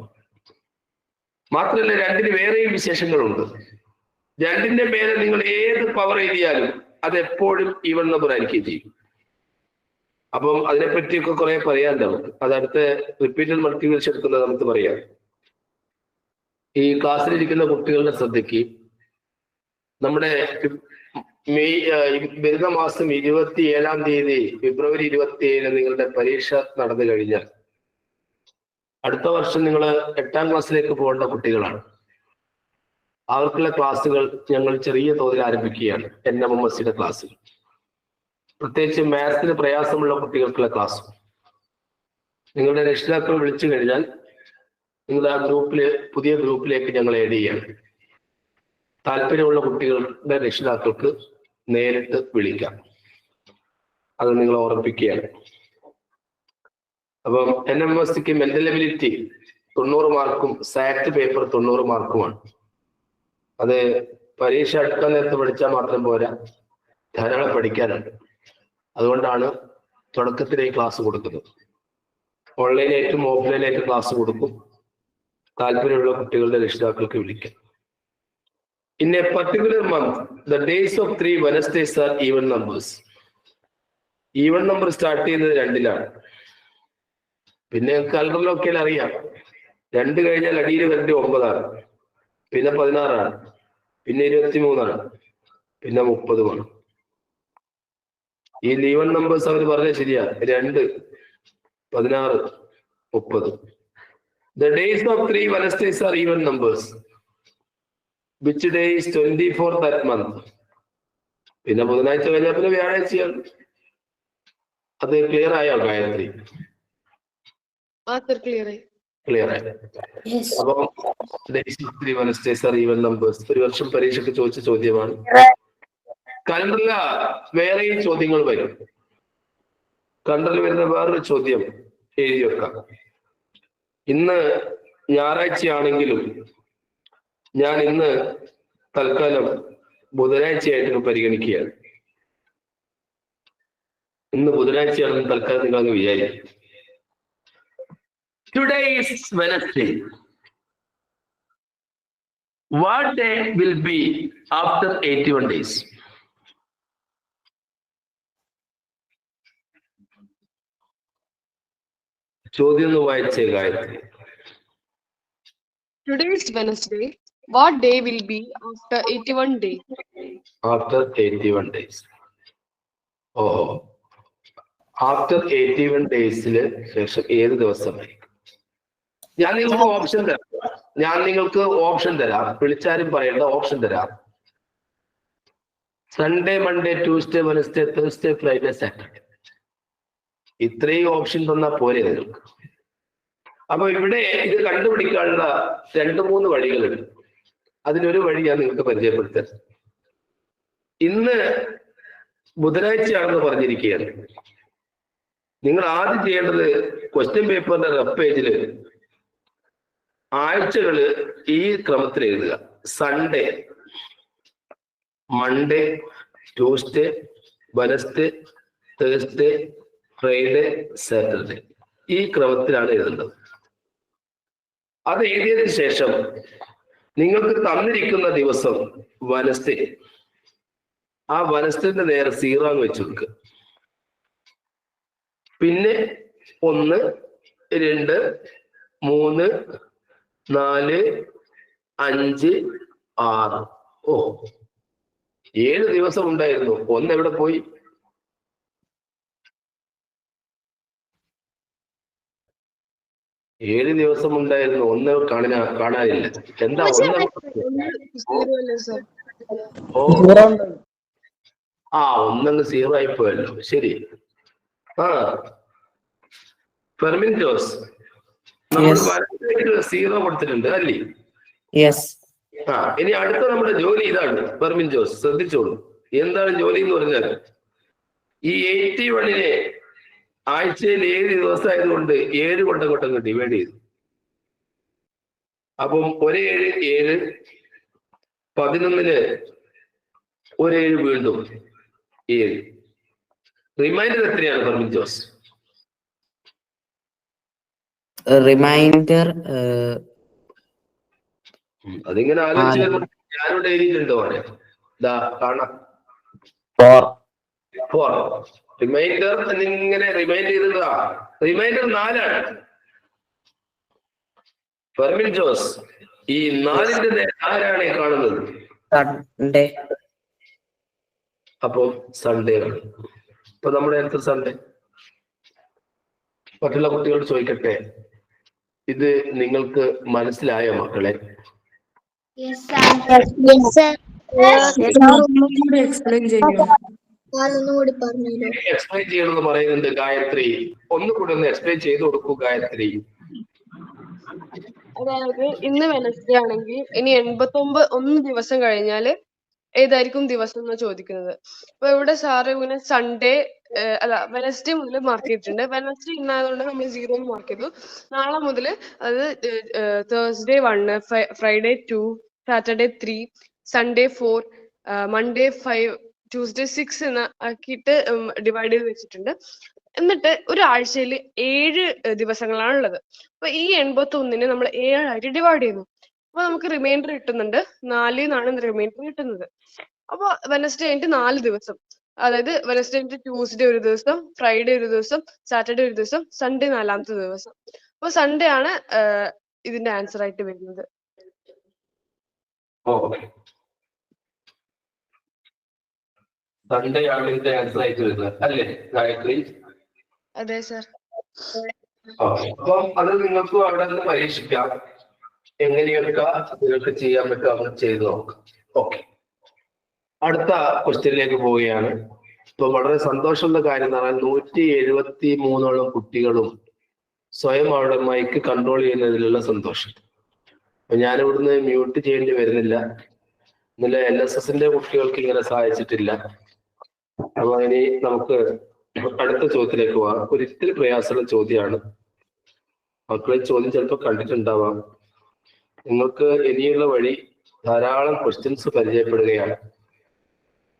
മാത്രമല്ല 2-ന് വേറെയും വിശേഷങ്ങളുണ്ട്. 2-ന്റെ പേര് നിങ്ങൾ ഏത് പവർ എഴുതിയാലും അത് എപ്പോഴും ഈവൻ നമ്പർ ആയിരിക്കും ചെയ്യും. അപ്പം അതിനെപ്പറ്റിയൊക്കെ കുറെ പറയാനുണ്ട് നമുക്ക്. അതടുത്ത റിപ്പീറ്റഡ് മൾട്ടിപ്ലിക്കേഷൻ എടുക്കുന്നത് നമുക്ക് പറയാം. ഈ ക്ലാസ്സിലിരിക്കുന്ന കുട്ടികളുടെ ശ്രദ്ധയ്ക്ക് നമ്മുടെ വരുന്ന മാസം 27-ാം തീയതി ഫെബ്രുവരി 27 നിങ്ങളുടെ പരീക്ഷ നടന്നു കഴിഞ്ഞാൽ അടുത്ത വർഷം നിങ്ങൾ 8-ാം ക്ലാസ്സിലേക്ക് പോകേണ്ട കുട്ടികളാണ്. അവർക്കുള്ള ക്ലാസ്സുകൾ ഞങ്ങൾ ചെറിയ തോതിൽ ആരംഭിക്കുകയാണ്. NMMSയുടെ ക്ലാസ്സുകൾ, പ്രത്യേകിച്ച് മാത്സിന് പ്രയാസമുള്ള കുട്ടികൾക്കുള്ള ക്ലാസ്. നിങ്ങളുടെ രക്ഷിതാക്കൾ വിളിച്ചു കഴിഞ്ഞാൽ നിങ്ങൾ ആ പുതിയ ഗ്രൂപ്പിലേക്ക് ഞങ്ങൾ ആഡ് ചെയ്യാണ്. താല്പര്യമുള്ള കുട്ടികളുടെ രക്ഷിതാക്കൾക്ക് നേരിട്ട് വിളിക്കാം. അത് നിങ്ങൾ ഓർമ്മിപ്പിക്കുകയാണ്. അപ്പം NMMSക്ക് മെന്റൽ എബിലിറ്റി 90 മാർക്കും സാറ്റ് പേപ്പർ 90 മാർക്കുമാണ്. അത് പരീക്ഷ അടുക്കാൻ നേരത്ത് പഠിച്ചാൽ മാത്രം പോരാ, ധാരാളം പഠിക്കാനുണ്ട്. അതുകൊണ്ടാണ് തുടക്കത്തിലെ ക്ലാസ് കൊടുക്കുന്നത്. ഓൺലൈനായിട്ടും ഓഫ്ലൈനായിട്ടും ക്ലാസ് കൊടുക്കും. താല്പര്യമുള്ള കുട്ടികളുടെ രക്ഷിതാക്കൾക്ക് വിളിക്കാം. In a particular month, the days of 3 Wednesdays are even numbers. Even number start ചെയ്യുന്നത് 2-ലാണ്. പിന്നെ കലണ്ടറിലൊക്കെ അറിയാം, 2 കഴിഞ്ഞാൽ അടിയിൽ വരുന്നത് 9-ആണ്, പിന്നെ 16-ആണ്, പിന്നെ 23-ആണ്, പിന്നെ 30-മാണ്. ഈ ഈവൻ നമ്പേഴ്സ് അവർ പറഞ്ഞത് ശരിയാ. 2, 16, 30. The days of 3 Wednesdays are even numbers. Which day is 24th that month? പിന്നെ ബുധനാഴ്ച കഴിഞ്ഞാൽ പിന്നെ വ്യാഴാഴ്ചയാണ്. അത് ക്ലിയർ ആയോ ഗായത്രി? ക്ലിയർ ആയി. അപ്പൊ days of 3 Wednesdays are even numbers ഒരു വർഷം പരീക്ഷയ്ക്ക് ചോദിച്ച ചോദ്യമാണ്. കലണ്ടറിൽ വേറെയും ചോദ്യങ്ങൾ വരും. കലണ്ടറിൽ വരുന്ന വേറൊരു ചോദ്യം എഴുതി വെക്കാം. ഇന്ന് ഞായറാഴ്ചയാണെങ്കിലും ഞാൻ ഇന്ന് തൽക്കാലം ബുധനാഴ്ചയായിട്ട് പരിഗണിക്കുകയാണ്. ഇന്ന് ബുധനാഴ്ചയാണെന്ന് തൽക്കാലം നിങ്ങൾ അങ്ങ് വിചാരിക്കും. Today is Wednesday. What day will be after 81 days? ചോദ്യം ഒന്ന് വായിച്ചേ Gayathri. Today is Wednesday. What day will be after 81 days? After 81 days. ഓഹോ, ആഫ്റ്റർ 81 ഡേയ്സിന് ശേഷം ഏത് ദിവസമായിരിക്കും? ഞാൻ നിങ്ങൾക്ക് ഓപ്ഷൻ തരാം. വിളിച്ചാലും പറയേണ്ട ഓപ്ഷൻ തരാം. Sunday, Monday, Tuesday, Wednesday, Thursday, Friday, Saturday. ഇത്രയും ഓപ്ഷൻ തന്നാൽ പോരെ നിങ്ങൾക്ക്. അപ്പൊ ഇവിടെ ഇത് കണ്ടുപിടിക്കാനുള്ള 2-3 വഴികളുണ്ട്. അതിനൊരു വഴി ഞാൻ നിങ്ങൾക്ക് പരിചയപ്പെടുത്താൻ. ഇന്ന് ബുധനാഴ്ചയാണെന്ന് പറഞ്ഞിരിക്കുകയാണ്. നിങ്ങൾ ആദ്യം ചെയ്യേണ്ടത് ക്വസ്റ്റ്യൻ പേപ്പറിന്റെ റഫ് പേജിൽ ആഴ്ചകള് ഈ ക്രമത്തിൽ എഴുതുക. Sunday, Monday, Tuesday, Wednesday, Thursday, Friday, Saturday. ഈ ക്രമത്തിലാണ് എഴുതേണ്ടത്. അത് എഴുതിയതിനു ശേഷം നിങ്ങൾക്ക് തന്നിരിക്കുന്ന ദിവസം വെനസ്ഡേ, ആ വെനസ്ഡേന്റെ നേരെ 0 എന്ന് വെച്ചു കൊടുക്കുക. പിന്നെ 1, 2, 3, 4, 5, 6. ഓ, 7 ദിവസം ഉണ്ടായിരുന്നു. 1 എവിടെ പോയി? ഏഴ് ദിവസം ഉണ്ടായിരുന്നു. 1 കാണാനില്ല. എന്താ 1? ഓ, 1 0 ആയി പോയല്ലോ. ശരി. ഫെർമിൻ ജോസ്, നമ്മൾ 0 കൊടുത്തിട്ടുണ്ട് അല്ലേ? യെസ്. ഇനി അടുത്ത നമ്മുടെ ജോലി ഇതാണ്. ഫെർമിൻ ജോസ് ശ്രദ്ധിച്ചോളൂ. എന്താണ് ജോലി എന്ന് പറഞ്ഞാൽ, ഈ 81-നെ ആഴ്ചയിൽ 7 ദിവസം ആയതുകൊണ്ട് 7 കൊണ്ടങ്ങോട്ടങ്ങ് ഡിവൈഡ് ചെയ്തു. അപ്പം 1 7 7, 11-ന് 1 7 വീണ്ടും 7. റിമൈൻഡർ എത്രയാണ് ഫെർമിൻ ജോസ്? റിമൈൻഡർ അതിങ്ങനെ ആലോചിച്ച് ഞാനിവിടെ എഴുതിയിട്ടുണ്ടോ? ഇതാ കാണാം, 4. റിമൈൻഡർ എന്നിങ്ങനെ റിമൈൻഡ് ചെയ്തതാ. റിമൈൻഡർ 4 ആണ്. ഫെർമിൻ ജോസ്, ഈ 4-ന്റെ ആരാണ് കാണുന്നത്? സൺഡേ. അപ്പൊ സൺഡേ ആണ്. ഇപ്പൊ നമ്മുടെ അടുത്ത സൺഡേ. മറ്റുള്ള കുട്ടികളോട് ചോദിക്കട്ടെ, ഇത് നിങ്ങൾക്ക് മനസ്സിലായോ മക്കളെ? എക്സ്പ്ലെയിൻ ചെയ്യോ? എക്സ്പ്ലെയിൻ ചെയ്യണമെന്ന് പറയുന്നുണ്ട് ഗായത്രി. ഒന്നുകൂടി ഒന്ന് എക്സ്പ്ലെയിൻ ചെയ്ത് കൊടുക്കൂ ഗായത്രി. അതായത് ഇന്ന് വെനസ്ഡേ ആണെങ്കിൽ ഇനി 89 ദിവസം കഴിഞ്ഞാല് ഏതായിരിക്കും ദിവസം എന്ന് ചോദിക്കുന്നത്. അപ്പൊ ഇവിടെ സാറ് ഇങ്ങനെ സൺഡേ അല്ല വെനസ്ഡേ മുതൽ മാർക്ക് ചെയ്തിട്ടുണ്ട്. വെനസ്ഡേ ഇന്നായതുകൊണ്ട് നമ്മൾ 0 മാർക്ക് ചെയ്തു. നാളെ മുതൽ അത് Thursday 1, Friday 2, Saturday 3, Sunday 4, Monday 5, Tuesday 6 എന്ന് ആക്കിയിട്ട് ഡിവൈഡ് ചെയ്ത് വെച്ചിട്ടുണ്ട്. എന്നിട്ട് ഒരാഴ്ചയിൽ 7 ദിവസങ്ങളാണ് ഉള്ളത്. അപ്പൊ ഈ 81-നെ നമ്മൾ 7 ആയിട്ട് ഡിവൈഡ് ചെയ്യുന്നു. അപ്പൊ നമുക്ക് റിമൈൻഡർ കിട്ടുന്നുണ്ട് 4 എന്നാണ് റിമൈൻഡർ കിട്ടുന്നത്. അപ്പൊ വെനസ്ഡേ കഴിഞ്ഞിട്ട് 4 ദിവസം, അതായത് വെനസ്ഡേ കഴിഞ്ഞിട്ട് ട്യൂസ്ഡേ 1 ദിവസം, ഫ്രൈഡേ 1 ദിവസം, സാറ്റർഡേ 1 ദിവസം, സൺഡേ 4-ാമത്തെ ദിവസം. അപ്പൊ സൺഡേ ആണ് ഇതിന്റെ ആൻസർ ആയിട്ട് വരുന്നത്. സൺഡേ ആണ് ഇതിന്റെ ആൻസർ ആയിട്ട് വരുന്നത് അല്ലേ ഗായത്രി? അതെ സർ. അപ്പം അത് നിങ്ങൾക്കും അവിടെ നിന്ന് പരീക്ഷിക്കാം. എങ്ങനെയൊക്കെ നിങ്ങൾക്ക് ചെയ്യാൻ പറ്റും അങ്ങനെ ചെയ്തു നോക്കാം. ഓക്കെ, അടുത്ത ക്വസ്റ്റ്യനിലേക്ക് പോവുകയാണ്. ഇപ്പൊ വളരെ സന്തോഷമുള്ള കാര്യം എന്ന് പറഞ്ഞാൽ 173 കുട്ടികളും സ്വയം അവരുടെ മൈക്ക് കൺട്രോൾ ചെയ്യുന്നതിലുള്ള സന്തോഷം. അപ്പൊ ഞാനിവിടുന്ന് മ്യൂട്ട് ചെയ്യേണ്ടി വരുന്നില്ല. ഇന്നലെ LSSന്റെ കുട്ടികൾക്ക് ഇങ്ങനെ സഹായിച്ചിട്ടില്ല. അപ്പൊ ഇനി നമുക്ക് അടുത്ത ചോദ്യത്തിലേക്ക് പോവാം. ഒരിത്തിരി പ്രയാസമുള്ള ചോദ്യമാണ്. മക്കളെ ചോദ്യം ചിലപ്പോൾ കണ്ടിട്ടുണ്ടാവാം. നിങ്ങൾക്ക് ഇനിയുള്ള വഴി ധാരാളം ക്വസ്റ്റ്യൻസ് പരിചയപ്പെടുകയാണ്.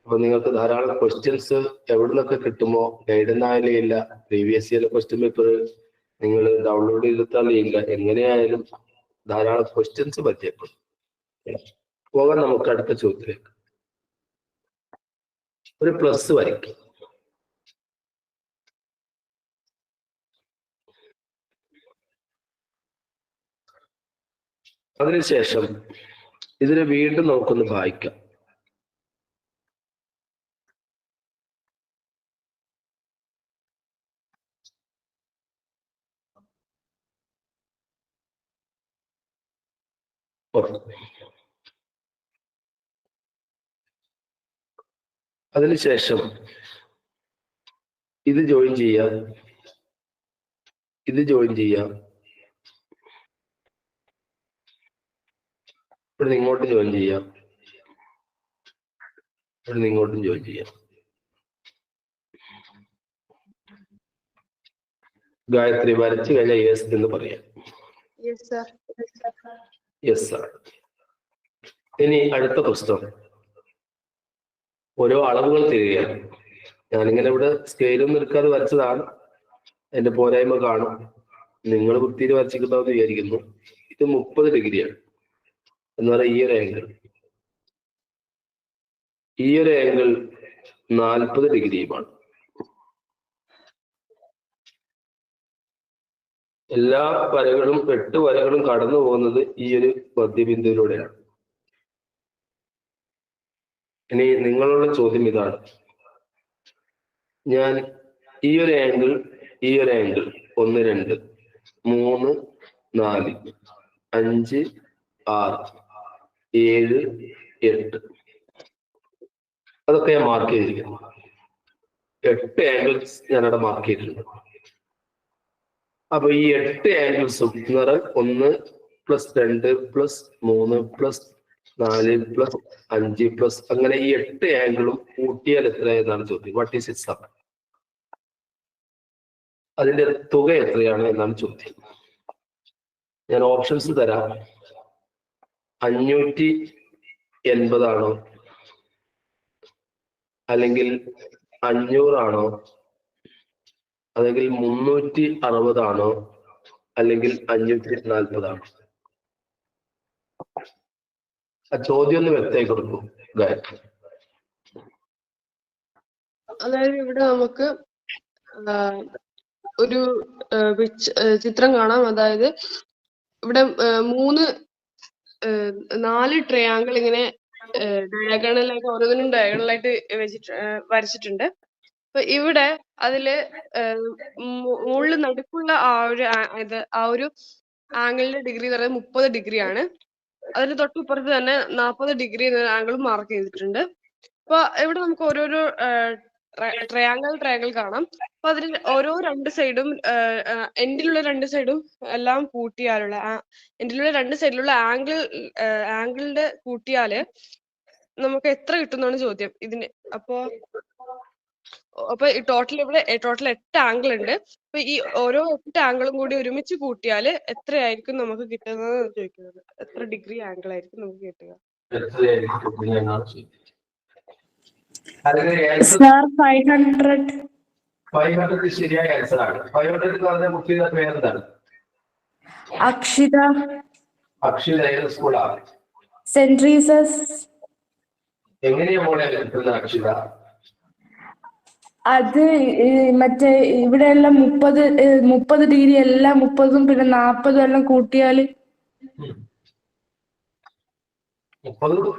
അപ്പൊ നിങ്ങൾക്ക് ധാരാളം ക്വസ്റ്റ്യൻസ് എവിടെ നിന്നൊക്കെ കിട്ടുമോ, ഗൈഡെന്നായാലും ഇല്ല, പ്രീവിയസ് ഇയർ ക്വസ്റ്റ്യൻ പേപ്പർ നിങ്ങൾ ഡൗൺലോഡ് ചെയ്തിട്ടാലും ഇല്ല, എങ്ങനെയായാലും ധാരാളം ക്വസ്റ്റ്യൻസ് പരിചയപ്പെടും. പോകാൻ നമുക്ക് അടുത്ത ചോദ്യത്തിലേക്ക്. ഒരു പ്ലസ് വരയ്ക്കും. അതിനുശേഷം ഇതിനെ വീണ്ടും നമുക്കൊന്ന് വായിക്കാം. അതിനുശേഷം ഇത് ജോയിൻ ചെയ്യാം, ഇത് ജോയിൻ ചെയ്യാം, ഇവിടെ ഇങ്ങോട്ട് ജോയിൻ ചെയ്യാം, ഇവിടെ ഇങ്ങോട്ടും ജോയിൻ ചെയ്യാം. ഗായത്രി വരച്ചു കഴിഞ്ഞാൽ യെസ് എന്ന് പറയാം. Yes sir. ഇനി അടുത്ത പുസ്തകം ഓരോ അളവുകൾ തരികയാണ്. ഞാനിങ്ങനെ ഇവിടെ സ്കെയിലൊന്നും എടുക്കാതെ വരച്ചതാണ്. എന്റെ പോരായ്മ കാണും. നിങ്ങൾ വൃത്തിയിൽ വരച്ചിട്ടുണ്ടാവും വിചാരിക്കുന്നു. ഇത് 30 ഡിഗ്രിയാണ് എന്ന് പറയാം. ഈ ഒരു ആംഗിൾ 40 ഡിഗ്രിയുമാണ്. എല്ലാ വരകളും 8 വരകളും കടന്നു പോകുന്നത് ഈ ഒരു മധ്യബിന്ദുവിലൂടെയാണ്. ഇനി നിങ്ങളുടെ ചോദ്യം ഇതാണ്, ഞാൻ ഈ ഒരു ആംഗിൾ 1, 2, 3, 4, 5, 6, 7, 8 അതൊക്കെ ഞാൻ മാർക്ക് ചെയ്തിരിക്കുന്നു. 8 ആംഗിൾസ് ഞാനവിടെ മാർക്ക് ചെയ്തിട്ടുണ്ട്. അപ്പൊ ഈ 8 ആംഗിൾസും എന്ന് പറഞ്ഞാൽ 1 + 2 + 3 + 4 + 5 + അങ്ങനെ ഈ 8 ആംഗിളും കൂട്ടിയാൽ എത്രയെന്നാണ് ചോദ്യം. What is it sum? അതിന്റെ തുക എത്രയാണ് എന്നാണ് ചോദ്യം. ഞാൻ ഓപ്ഷൻസ് തരാം. 580 ആണോ, അല്ലെങ്കിൽ 500 ആണോ, അല്ലെങ്കിൽ 360 ആണോ, അല്ലെങ്കിൽ 540 ആണോ? ആ ചോദ്യം ഒന്ന് വ്യക്തമായി കൊടുക്കും. അതായത് ഇവിടെ നമുക്ക് ഒരു ചിത്രം കാണാം. അതായത് ഇവിടെ 4 ട്രയാങ്കിൾ ഇങ്ങനെ ഡയഗണലായിട്ട് ഓരോന്നിനും ഡയഗണലായിട്ട് വരച്ചിട്ടുണ്ട്. അപ്പൊ ഇവിടെ അതില് മുകളിൽ നടുക്കുള്ള ആ ഒരു ആംഗിളിന്റെ ഡിഗ്രി എന്ന് പറയുന്നത് 30 ഡിഗ്രിയാണ്. അതിന് തൊട്ടിപ്പുറത്ത് തന്നെ 40 ഡിഗ്രി എന്ന ആംഗിൾ മാർക്ക് ചെയ്തിട്ടുണ്ട്. അപ്പൊ ഇവിടെ നമുക്ക് ഓരോരോ ട്രയാങ്കിൾ കാണാം. അപ്പൊ അതിന് ഓരോ 2 സൈഡും എൻഡിലുള്ള 2 സൈഡും എല്ലാം കൂട്ടിയാലുള്ള എൻഡിലുള്ള 2 സൈഡിലുള്ള ആംഗിളിന്റെ കൂട്ടിയാല് നമുക്ക് എത്ര കിട്ടുന്നതാണ് ചോദ്യം ഇതിന്. അപ്പൊ ടോട്ടൽ 8 ആംഗിൾ ഉണ്ട്. അപ്പൊ ഈ ഓരോ 8 ആംഗിളും കൂടി ഒരുമിച്ച് കൂട്ടിയാല് എത്രയായിരിക്കും നമുക്ക് കിട്ടുന്നത് ചോദിക്കുന്നത്. എത്ര ഡിഗ്രി ആംഗിൾ ആയിരിക്കും നമുക്ക് കിട്ടുക? Sir, 500. 500 ശരിയായ ആൻസർ ആണ്. 500 എന്ന് പറഞ്ഞ കുട്ടിയുടെ പേരെന്താണ്? Akshita. അക്ഷര ഏത് സ്കൂളാണ്? St. Teresa's. എങ്ങനെയാ മോളെ കിട്ടുന്ന അക്ഷര? അത് മറ്റേ ഇവിടെ എല്ലാം 30 ഡിഗ്രി എല്ലാം 30ഉം പിന്നെ 40ഉം എല്ലാം കൂട്ടിയാല് 30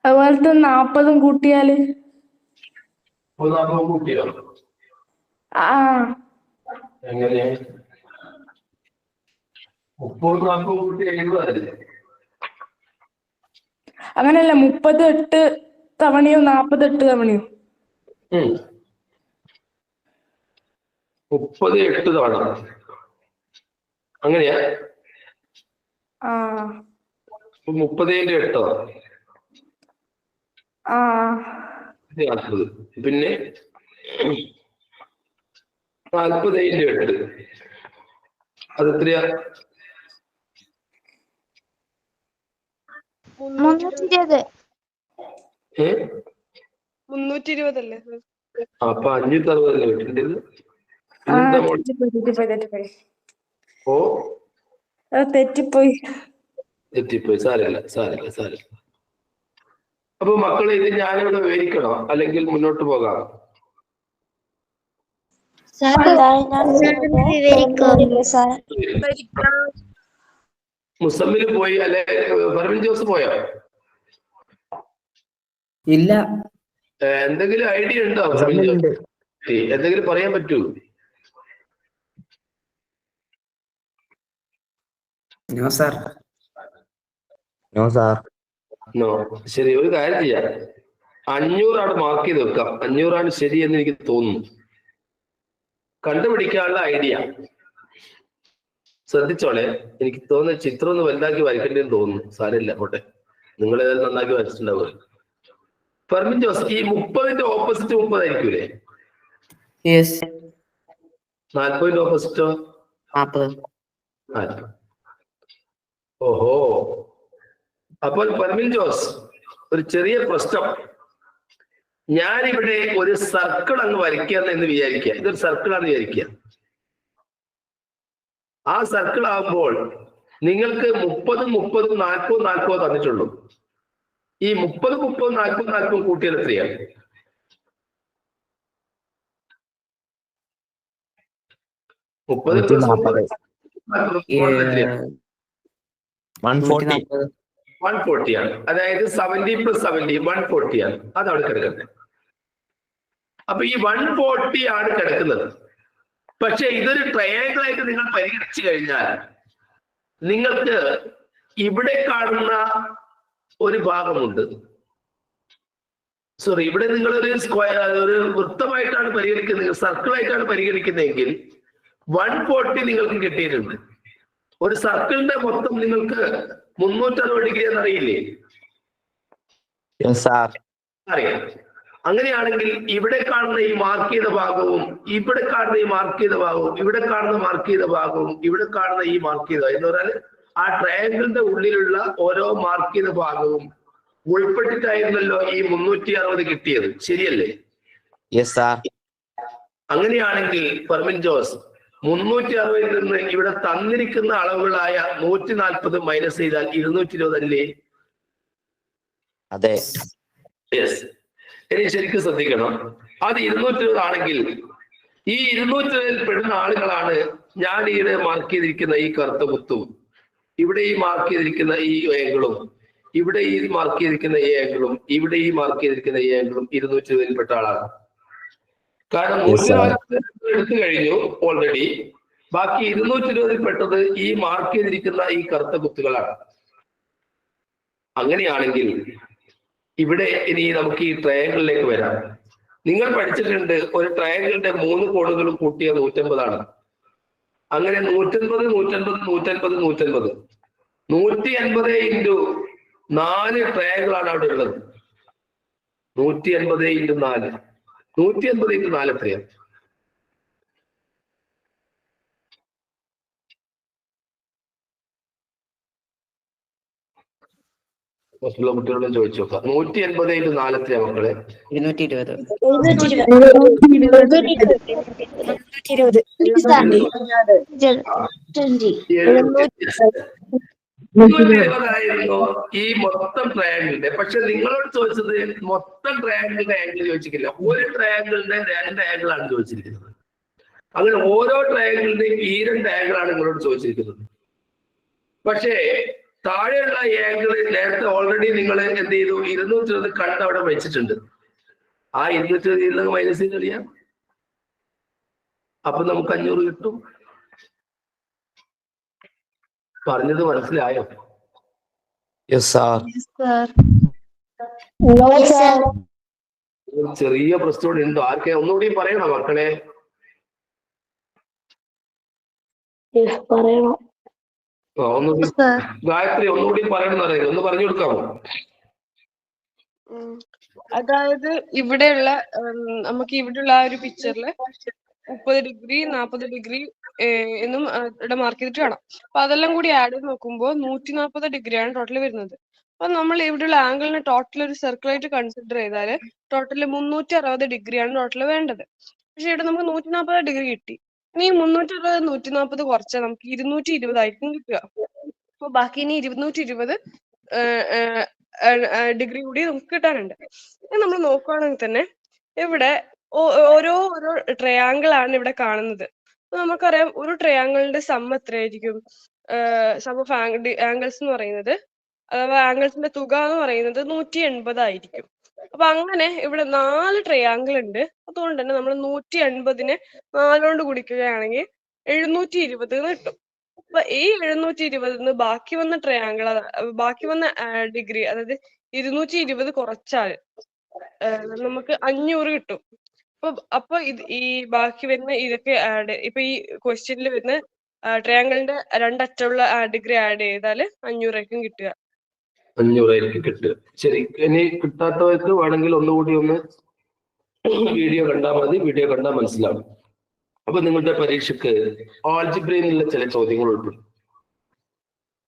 അതുപോലത്തെ 40ഉം കൂട്ടിയാല് 40 കൂട്ടിയോ? ആ എങ്ങനെ? 30 40 കൂട്ടി 70 അല്ലേ? അങ്ങനെയല്ല, 38 തവണയോ 48 തവണയോ? 38 തവണ അങ്ങനെയാ? 30×8 40. പിന്നെ 40×8 അതെത്രയാ? 320 അല്ലേ? അപ്പൊ 560 അല്ലേ കിട്ടേണ്ടത്? ഓ തെറ്റിപ്പോയി. സാരമില്ല. അപ്പൊ മക്കളെ, ഇത് ഞാനിവിടെ വിവരിക്കണോ അല്ലെങ്കിൽ മുന്നോട്ട് പോകാം? മുസമ്മിൽ പോയി അല്ലെ ഫർമിൻ ജോസ് പോയോ? ഇല്ല. എന്തെങ്കിലും ഐഡിയ ഉണ്ടോ ഫർമിൻ ജോസ്? എന്തെങ്കിലും പറയാൻ പറ്റൂ? No sir. നോ. ശരി, ഒരു കാര്യം ചെയ്യാം. 500 ആണ് മാർക്ക് ചെയ്ത് വെക്കാം. 500 ആണ് ശരി എന്ന് എനിക്ക് തോന്നുന്നു. കണ്ടുപിടിക്കാനുള്ള ഐഡിയ ശ്രദ്ധിച്ചോളെ. എനിക്ക് തോന്നുന്ന ചിത്രം ഒന്ന് വലുതാക്കി വരയ്ക്കേണ്ടതെന്ന് തോന്നുന്നു. സാരമില്ല, പോട്ടെ. നിങ്ങൾ ഏതായാലും നന്നാക്കി വരച്ചിട്ടുണ്ടാവുക. ഫർമിൻ ജോസ്, ഈ 30ന്റെ ഓപ്പോസിറ്റ് 30 ആയിരിക്കൂലേ? 40ന്റെ ഓപ്പോസിറ്റോ? 40. ഓഹോ. അപ്പോൾ ഫർമിൻ ജോസ്, ഒരു ചെറിയ പ്രശ്നം. ഞാനിവിടെ ഒരു സർക്കിൾ അങ്ങ് വരയ്ക്കുക എന്ന് വിചാരിക്കുക. ഇതൊരു സർക്കിളാന്ന് വിചാരിക്കുക. ആ സർക്കിൾ ആകുമ്പോൾ നിങ്ങൾക്ക് 30, 30, 40, 40 തന്നിട്ടുള്ളൂ. ഈ 30, 30, 40, 40 കൂട്ടിയാൽ എത്രയാണ്? മുപ്പത് 140 ആണ്. അതായത് 70 + 70 140 ആണ്. അതവിടെ കിടക്കുന്നത്. അപ്പൊ ഈ 140 ആണ് കിടക്കുന്നത്. പക്ഷെ ഇതൊരു ട്രയാങ്കിൾ ആയിട്ട് നിങ്ങൾ പരിഗണിച്ചു കഴിഞ്ഞാൽ നിങ്ങൾക്ക് ഇവിടെ കാണുന്ന ഒരു ഭാഗമുണ്ട്. സോറി, ഇവിടെ നിങ്ങൾ ഒരു വൃത്തമായിട്ടാണ് പരിഗണിക്കുന്നത്, സർക്കിൾ ആയിട്ടാണ് പരിഗണിക്കുന്നതെങ്കിൽ 140 നിങ്ങൾക്ക് കിട്ടിയിട്ടുണ്ട്. ഒരു സർക്കിളിന്റെ മൊത്തം നിങ്ങൾക്ക് 360 ഡിഗ്രി എന്നറിയില്ലേ? അറിയാം. അങ്ങനെയാണെങ്കിൽ ഇവിടെ കാണുന്ന ഈ മാർക്ക് ചെയ്ത ഭാഗവും ഇവിടെ കാണുന്ന ഈ മാർക്ക് ചെയ്ത ഭാഗവും ഇവിടെ കാണുന്ന മാർക്ക് ചെയ്ത ഭാഗവും ഇവിടെ കാണുന്ന ഈ മാർക്ക് ചെയ്ത എന്ന് പറഞ്ഞാൽ ആ ട്രയാങ്കിളിന്റെ ഉള്ളിലുള്ള ഓരോ മാർക്ക് ചെയ്ത ഭാഗവും ഉൾപ്പെട്ടിട്ടായിരുന്നല്ലോ ഈ 360 കിട്ടിയത്. ശരിയല്ലേ? അങ്ങനെയാണെങ്കിൽ ഫെർമിൻ ജോസ് 360 നിന്ന് ഇവിടെ തന്നിരിക്കുന്ന അളവുകളായ 140 മൈനസ് ചെയ്താൽ 220 അല്ലേ? അതെ. യെസ്. ഇനി ശരിക്കും ശ്രദ്ധിക്കണം. അത് 220 ആണെങ്കിൽ ഈ 220 പെടുന്ന ആളുകളാണ് ഞാൻ ഇവിടെ മാർക്ക് ചെയ്തിരിക്കുന്ന ഈ കറുത്ത കുത്തും, ഇവിടെ ഈ മാർക്ക് ചെയ്തിരിക്കുന്ന ഈ ഏങ്കിളും, ഇവിടെ ഈ മാർക്ക് ചെയ്തിരിക്കുന്ന ഈ ഏങ്കിളും, ഇവിടെ ഈ മാർക്ക് ചെയ്തിരിക്കുന്ന ഈ ഏങ്കിളും 220 പെട്ട ആളാണ്. കാരണം 140 എടുത്തു കഴിഞ്ഞു ഓൾറെഡി. ബാക്കി 220 പെട്ടത് ഈ മാർക്ക് ചെയ്തിരിക്കുന്ന ഈ കറുത്ത കുത്തുകളാണ്. അങ്ങനെയാണെങ്കിൽ ഇവിടെ ഇനി നമുക്ക് ഈ ട്രയാങ്കിളിലേക്ക് വരാം. നിങ്ങൾ പഠിച്ചിട്ടുണ്ട് ഒരു ട്രയാങ്കിളിന്റെ 3 കോണുകളും കൂട്ടിയ 150 ആണ്. അങ്ങനെ 150, 150, 150, 150 180 ഇൻറ്റു 4 ട്രയാങ്കിളാണ് അവിടെ ഉള്ളത്. 180 ഇൻറ്റു 4 180 ഇൻറ്റു 4 എത്രയാണ്? മറ്റുള്ള കുട്ടികളോടും ചോദിച്ചു നോക്കാം. 180 ഇൻറ്റു 4 എത്രയാണ് മക്കളെ? 220. ഈ മൊത്തം ട്രയാങ്കിളിന്റെ. പക്ഷെ നിങ്ങളോട് ചോദിച്ചത് മൊത്തം ട്രയാങ്കിളിന്റെ ആംഗിൾ ചോദിച്ചിട്ടില്ല, ഒരു ട്രയാങ്കിളിന്റെ 2 ആംഗിൾ ആണ് ചോദിച്ചിരിക്കുന്നത്. അങ്ങനെ ഓരോ ട്രയാങ്കിളിന്റെയും ഈ 2 ആംഗിൾ ആണ് നിങ്ങളോട് ചോദിച്ചിരിക്കുന്നത്. പക്ഷേ താഴെയുള്ള ആംഗിൾ നേരത്തെ ഓൾറെഡി നിങ്ങൾ എന്ത് ചെയ്തു? 220 കണ്ട് അവിടെ വെച്ചിട്ടുണ്ട്. ആ 220 മൈനസ് ചെയ്ത് അറിയാം. അപ്പൊ നമുക്ക് 500 കിട്ടും. പറഞ്ഞത് മനസ്സിലായോ? ചെറിയ പ്രശ്നം ഉണ്ടോ? ആർക്കെ ഒന്നുകൂടി പറയണോ മക്കളെ? ഒന്നുകൂടി ഗായത്രി ഒന്നുകൂടി പറയണമെന്ന് അറിയാം, ഒന്ന് പറഞ്ഞു കൊടുക്കാമോ? അതായത് ഇവിടെയുള്ള നമുക്ക് ഇവിടെയുള്ള ആ ഒരു പിക്ചറില് 30 ഡിഗ്രി 40 ഡിഗ്രി എന്നും ഇവിടെ മാർക്ക് ചെയ്തിട്ട് കാണാം. അപ്പൊ അതെല്ലാം കൂടി ആഡ് ചെയ്ത് നോക്കുമ്പോൾ 140 ഡിഗ്രിയാണ് ടോട്ടൽ വരുന്നത്. അപ്പൊ നമ്മൾ ഇവിടെയുള്ള ആംഗിളിനെ ടോട്ടൽ ഒരു സർക്കിൾ ആയിട്ട് കൺസിഡർ ചെയ്താൽ ടോട്ടൽ 360 ഡിഗ്രിയാണ് ടോട്ടൽ വേണ്ടത്. പക്ഷെ ഇവിടെ നമുക്ക് 140 ഡിഗ്രി കിട്ടി. ഇനി 360 140 കുറച്ചാൽ നമുക്ക് 220 ആയിരിക്കും കിട്ടുക. അപ്പൊ ബാക്കി ഇനി 220 ഡിഗ്രി കൂടി നമുക്ക് കിട്ടാനുണ്ട്. നമ്മൾ നോക്കുകയാണെങ്കിൽ തന്നെ ഇവിടെ ഓരോ ട്രയാങ്കിൾ ആണ് ഇവിടെ കാണുന്നത്. നമുക്കറിയാം ഒരു ട്രയാങ്കിളിന്റെ സം എത്രയായിരിക്കും? സം ഓഫ് ആംഗിൾസ് എന്ന് പറയുന്നത്, അഥവാ ആംഗിൾസിന്റെ തുക എന്ന് പറയുന്നത് 180 ആയിരിക്കും. അപ്പൊ അങ്ങനെ ഇവിടെ 4 ട്രയാങ്കിൾ ഉണ്ട്. അതുകൊണ്ട് തന്നെ നമ്മൾ 180നെ 4 കൊണ്ട് ഗുണിക്കുകയാണെങ്കിൽ 720 കിട്ടും. അപ്പൊ ഈ 720 ബാക്കി വന്ന ട്രയാങ്കിൾ, ബാക്കി വന്ന ഡിഗ്രി, അതായത് 220 കുറച്ചാൽ നമുക്ക് 500 കിട്ടും. അപ്പൊ ഈ ബാക്കി വരുന്ന ഇതൊക്കെ ഇപ്പൊ ഈ ക്വസ്റ്റ്യനിൽ വരുന്ന ട്രയാങ്കിളിന്റെ 2 അറ്റമുള്ള ഡിഗ്രി ആഡ് ചെയ്താൽ 500 ആയിരിക്കും കിട്ടുക. 500 ആയിരിക്കും കിട്ടുക. ശരി. ഇനി കിട്ടാത്തവർക്ക് വേണമെങ്കിൽ ഒന്നുകൂടി ഒന്ന് വീഡിയോ കണ്ടാൽ മതി. വീഡിയോ കണ്ടാൽ മനസ്സിലാവും. അപ്പൊ നിങ്ങളുടെ പരീക്ഷയ്ക്ക് ആൾജിബ്രയിലുള്ള ചില ചോദ്യങ്ങൾ ഉൾപ്പെടും.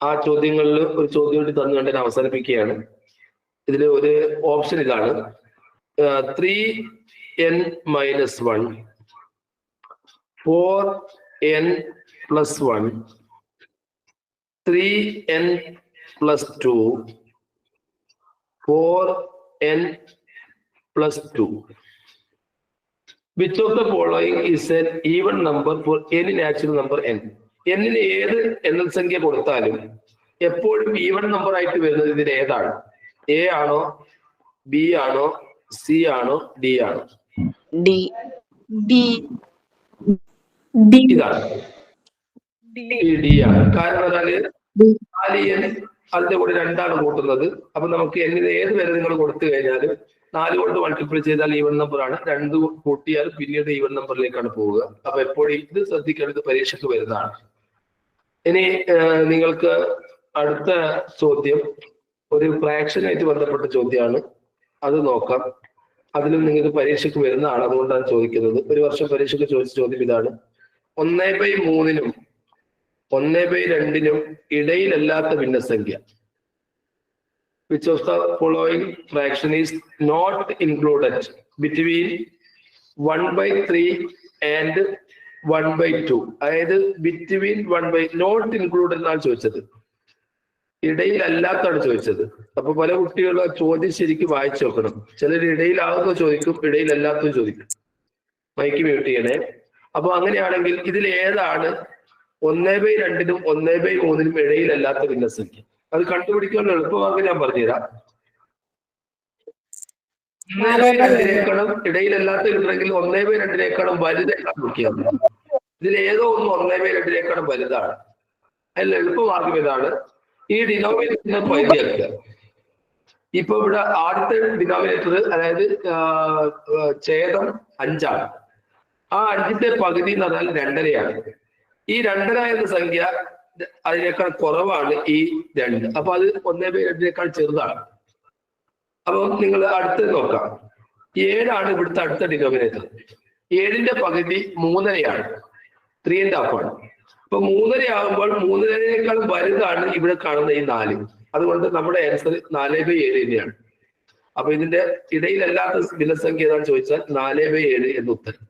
ആ ചോദ്യങ്ങളിൽ ഒരു ചോദ്യം കൂടി തന്നുകൊണ്ട് ഞാൻ അവസാനിപ്പിക്കുകയാണ്. ഇതിൽ ഒരു ഓപ്ഷൻ ഇതാണ്: 3n - 1 4n + 1 3n plus 2, 4n plus 2. Which of the following is an even number for any natural number n? n ന് ഏത് എണ്ണൽ സംഖ്യ കൊടുത്താലും എപ്പോഴും ഈവൻ നമ്പർ ആയിട്ട് വരുന്നത് ഇതിൽ ഏതാണ്? എ ആണോ, ബി ആണോ, സി ആണോ, ഡി ആണോ? ഇതാണ് ഡി ആണ്. കാരണം എന്നാൽ 4n അതിന്റെ കൂടെ 2 ആണ് കൂട്ടുന്നത്. അപ്പൊ നമുക്ക് എന്നിന് ഏത് വരെ നിങ്ങൾ കൊടുത്തു കഴിഞ്ഞാലും 4 കൊണ്ട് മൾട്ടിപ്ലൈ ചെയ്താൽ ഈവൻ നമ്പർ ആണ്. 2 കൂട്ടിയാൽ പിന്നീട് ഈവൻ നമ്പറിലേക്കാണ് പോവുക. അപ്പൊ എപ്പോഴും ഇത് ശ്രദ്ധിക്കേണ്ടത് പരീക്ഷയ്ക്ക് വരുന്നതാണ്. ഇനി നിങ്ങൾക്ക് അടുത്ത ചോദ്യം ഒരു ഫ്രാക്ഷനായിട്ട് ബന്ധപ്പെട്ട ചോദ്യമാണ്. അത് നോക്കാം. അതിലും നിങ്ങൾക്ക് പരീക്ഷയ്ക്ക് വരുന്നതാണ്, അതുകൊണ്ടാണ് ചോദിക്കുന്നത്. ഒരു വർഷം പരീക്ഷയ്ക്ക് ചോദിച്ച ചോദ്യം ഇതാണ്: 1/3 1/2 ഇടയിലല്ലാത്ത ഭിന്നസംഖ്യ. Which of the following fraction is not included between 1/3 and 1/2? അതായത് ബിറ്റ്വീൻ നോട്ട് ഇൻക്ലൂഡഡ് എന്നാണ് ചോദിച്ചത്, ഇടയിലല്ലാത്താണ് ചോദിച്ചത്. അപ്പൊ പല കുട്ടികളും ചോദ്യം ശരിക്കും വായിച്ചു നോക്കണം. ചിലർ ഇടയിലാകുന്ന ചോദിക്കും, ഇടയിലല്ലാത്തതും ചോദിക്കും. മൈക്ക് മ്യൂട്ട് ചെയ്യണേ. അപ്പൊ അങ്ങനെയാണെങ്കിൽ ഇതിൽ ഏതാണ് 1/2 1/3 ഇടയിലല്ലാത്ത ഭിന്നസംഖ്യ? അത് കണ്ടുപിടിക്കാനുള്ള എളുപ്പമാർഗം ഞാൻ പറഞ്ഞുതരാം. 1/2 ഇടയിലല്ലാത്ത ഉണ്ടെങ്കിൽ 1/2 വലുതായിട്ട് നോക്കിയാൽ മതി. ഇതിൽ ഏതോ ഒന്ന് 1/2 വലുതാണ്. അതിൽ എളുപ്പമാർഗം ഇതാണ്: ഈ ഡിനോമിനേറ്ററിനെ പകുതിയാക്കുക. ഇപ്പൊ ഇവിടെ ആദ്യത്തെ ഡിനോമിനേറ്റർ, അതായത് ഛേദം 5 ആണ്. ആ 5ന്റെ പകുതി എന്ന് പറഞ്ഞാൽ 2.5 ഈ 2.5 എന്ന സംഖ്യ അതിനേക്കാൾ കുറവാണ് ഈ 2. അപ്പൊ അത് 1/2 ചെറുതാണ്. അപ്പൊ നിങ്ങൾ അടുത്തത് നോക്കാം. 7 ഇവിടുത്തെ അടുത്ത ഡിനോമിനേറ്റർ. 7ന്റെ പകുതി 3.5 3.5 അപ്പൊ 3.5 ആകുമ്പോൾ 3.5 വലുതാണ് ഇവിടെ കാണുന്ന ഈ 4. അതുകൊണ്ട് നമ്മുടെ ആൻസർ 4/7 തന്നെയാണ്. അപ്പൊ ഇതിന്റെ ഇടയിലല്ലാത്ത ഭിന്നസംഖ്യ ഏതാണെന്ന് ചോദിച്ചാൽ 4/7 എന്ന് ഉത്തരം.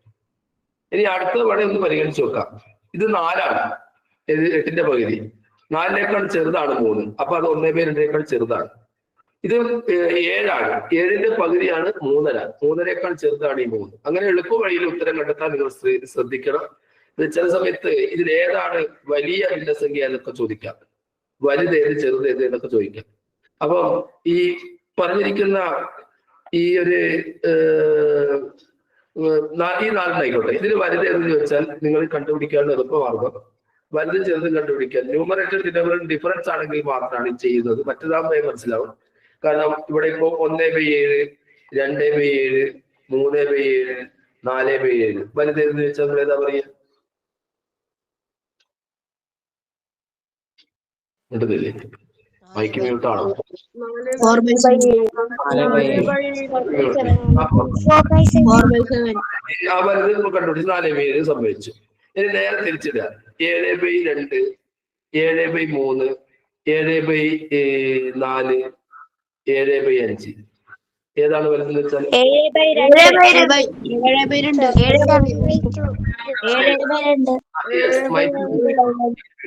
ഇനി അടുത്ത വേണേ ഒന്ന് പരിഗണിച്ച് നോക്കാം. ഇത് 4 8ന്റെ പകുതി 4 ചെറുതാണ് 3. അപ്പൊ അത് 1/2 ചെറുതാണ്. ഇത് 7 7ന്റെ പകുതിയാണ് 3.5 3.5 ചെറുതാണ് ഈ 3. അങ്ങനെ എളുപ്പ വഴിയിൽ ഉത്തരം കണ്ടെത്താൻ നിങ്ങൾ ശ്രദ്ധിക്കണം. ചില സമയത്ത് ഇതിൽ ഏതാണ് വലിയ ഭിന്നസംഖ്യ എന്നൊക്കെ ചോദിക്കാം, വലുതേത് ചെറുതേത് എന്നൊക്കെ ചോദിക്കാം. അപ്പൊ ഈ പറഞ്ഞിരിക്കുന്ന ഈ ഒരു ഈ 4 ആയിക്കോട്ടെ. ഇതിൽ വലുതേതെന്ന് ചോദിച്ചാൽ നിങ്ങൾ കണ്ടുപിടിക്കാനുള്ള എളുപ്പമാർഗം വലുതും ചെറുതും കണ്ടുപിടിക്കാൻ ന്യൂമറേറ്റർ ഡിനോമിനേറ്റർ ഡിഫറൻസ് ആണെങ്കിൽ മാത്രമാണ് ചെയ്യുന്നത്. മറ്റേതാകുമ്പോൾ മനസ്സിലാവും. കാരണം ഇവിടെ ഇപ്പോ 1/7 2/7 3/7 4/7 വലുതേതെന്ന് ചോദിച്ചാൽ നമ്മൾ ഏതാ പറയുക? ഉണ്ടല്ലേ? മൈക്ക് മ്യൂട്ടാണോ? ആ വലുത് കണ്ടുപിടിച്ച് 4/7 സംഭവിച്ചു. ഇനി നേരെ തിരിച്ചിടുക. 7/2 7/3 7/4 7/5 ഏതാണ് വലുതെന്ന് വെച്ചാൽ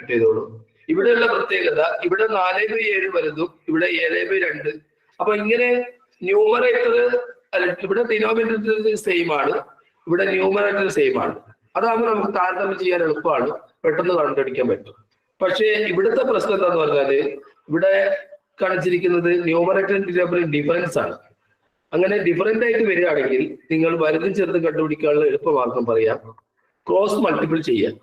ചെയ്തോളൂ. ഇവിടെയുള്ള പ്രത്യേകത ഇവിടെ 4/7 വലുതും ഇവിടെ 7/2. അപ്പൊ ഇങ്ങനെ ന്യൂമറേറ്റർ അല്ല, ഇവിടെ ഡിനോമിനേറ്റർ സെയിം ആണ്, ഇവിടെ ന്യൂമറേറ്റർ സെയിം ആണ്. അതാകുമ്പോൾ നമുക്ക് താരതമ്യം ചെയ്യാൻ എളുപ്പമാണ്, പെട്ടെന്ന് കണ്ടുപിടിക്കാൻ പറ്റും. പക്ഷേ ഇവിടുത്തെ പ്രശ്നം എന്താന്ന് പറഞ്ഞാല് ഇവിടെ കാണിച്ചിരിക്കുന്നത് ന്യൂമറേറ്റർ ഡിനോമിനേറ്റർ ഡിഫറൻസ് ആണ്. അങ്ങനെ ഡിഫറൻറ്റ് ആയിട്ട് വരികയാണെങ്കിൽ നിങ്ങൾ വലുതും ചെറുതും കണ്ടുപിടിക്കാനുള്ള എളുപ്പമാർഗം പറയാം: ക്രോസ് മൾട്ടിപ്പിൾ ചെയ്യാം.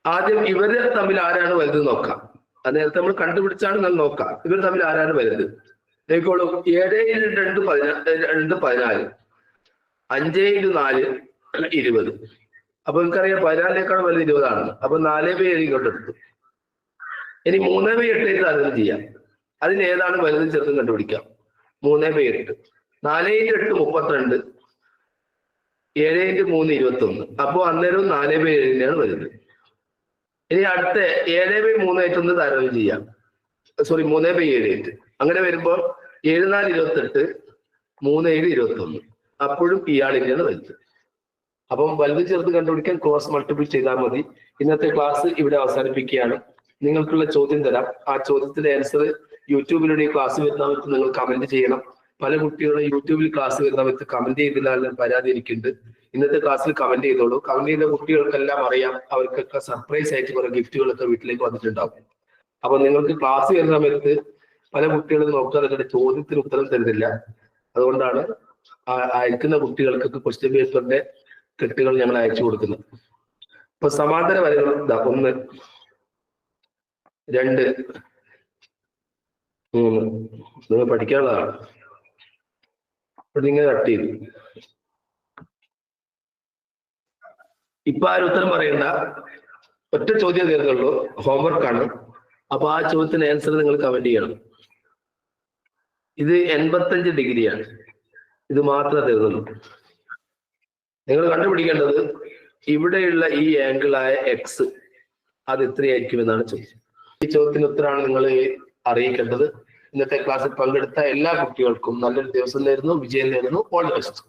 ആദ്യം ഇവര് തമ്മിൽ ആരാണ് വലുത് നോക്കാം. അത് നേരത്തെ നമ്മൾ കണ്ടുപിടിച്ചാണ് നമ്മൾ നോക്കാം ഇവർ തമ്മിൽ ആരാണ് വലുത്. നോക്കോളൂ. 7 × 2 14 5 × 4 20. അപ്പൊ നിങ്ങൾക്കറിയാം 14 വലുത് 20 ആണെന്ന്. അപ്പൊ 4/7 ഇങ്ങോട്ട് എടുത്തു. ഇനി 3/8 താരതമ്യം ചെയ്യാം. അതിന് ഏതാണ് വലുതും ചെറുതും കണ്ടുപിടിക്കാം. 3/8 4 × 8 32 7 × 3 21. അപ്പൊ അന്നേരം 4/7 തന്നെയാണ് വലുത്. ഇനി അടുത്ത 7/3 താരതമ്യം ചെയ്യാം. 3/7 അങ്ങനെ വരുമ്പോൾ 7 × 4 28 3 × 21. അപ്പോഴും ഇയാളിന്റെയാണ് വലുത്. അപ്പം വലുത് ചെറുത് കണ്ടുപിടിക്കാൻ ക്രോസ് മൾട്ടിപ്പിൾ ചെയ്താൽ മതി. ഇന്നത്തെ ക്ലാസ് ഇവിടെ അവസാനിപ്പിക്കുകയാണ്. നിങ്ങൾക്കുള്ള ചോദ്യം തരാം. ആ ചോദ്യത്തിന്റെ ആൻസർ യൂട്യൂബിലൂടെ ഈ ക്ലാസ് വരുന്നവർക്ക് നിങ്ങൾ കമന്റ് ചെയ്യണം. പല കുട്ടികളും യൂട്യൂബിൽ ക്ലാസ് വരുന്നവർക്ക് കമന്റ് ചെയ്തില്ല പരാതി എനിക്കുണ്ട്. ഇന്നത്തെ ക്ലാസ്സിൽ കമന്റ് ചെയ്തോളൂ. കമന്റ് ചെയ്ത കുട്ടികൾക്കെല്ലാം അറിയാം, അവർക്കൊക്കെ സർപ്രൈസ് ആയിട്ട് കുറെ ഗിഫ്റ്റുകളൊക്കെ വീട്ടിലേക്ക് വന്നിട്ടുണ്ടാവും. അപ്പൊ നിങ്ങൾക്ക് ക്ലാസ് വരുന്ന സമയത്ത് പല കുട്ടികളും നോക്കുക, നിങ്ങളുടെ ചോദ്യത്തിന് ഉത്തരം തരുന്നില്ല. അതുകൊണ്ടാണ് അയക്കുന്ന കുട്ടികൾക്കൊക്കെ ക്വസ്റ്റ്യൻ പേപ്പറിന്റെ കെട്ടുകൾ ഞങ്ങൾ അയച്ചു കൊടുക്കുന്നത്. ഇപ്പൊ സമാന്തര വരകൾ 1, 2, 3 നിങ്ങൾ പഠിക്കാനുള്ളതാണ്. ഇങ്ങനെ കട്ട് ചെയ്തു. ഇപ്പൊ ആരും ഉത്തരം പറയണ്ട, ഒറ്റ ചോദ്യം തീർന്നുള്ളൂ, ഹോംവർക്കാണ്. അപ്പൊ ആ ചോദ്യത്തിന് ആൻസർ നിങ്ങൾ കമന്റ് ചെയ്യണം. ഇത് 85 ഡിഗ്രിയാണ്. ഇത് മാത്രമേ തീർന്നുള്ളൂ. നിങ്ങൾ കണ്ടുപിടിക്കേണ്ടത് ഇവിടെയുള്ള ഈ ആംഗിളായ എക്സ് അത് എത്രയായിരിക്കും എന്നാണ് ചോദ്യം. ഈ ചോദ്യത്തിന് ഉത്തരമാണ് നിങ്ങൾ അറിയിക്കേണ്ടത്. ഇന്നത്തെ ക്ലാസ്സിൽ പങ്കെടുത്ത എല്ലാ കുട്ടികൾക്കും നല്ലൊരു ദിവസം നേരുന്നു, വിജയം നേരുന്നു. All the best.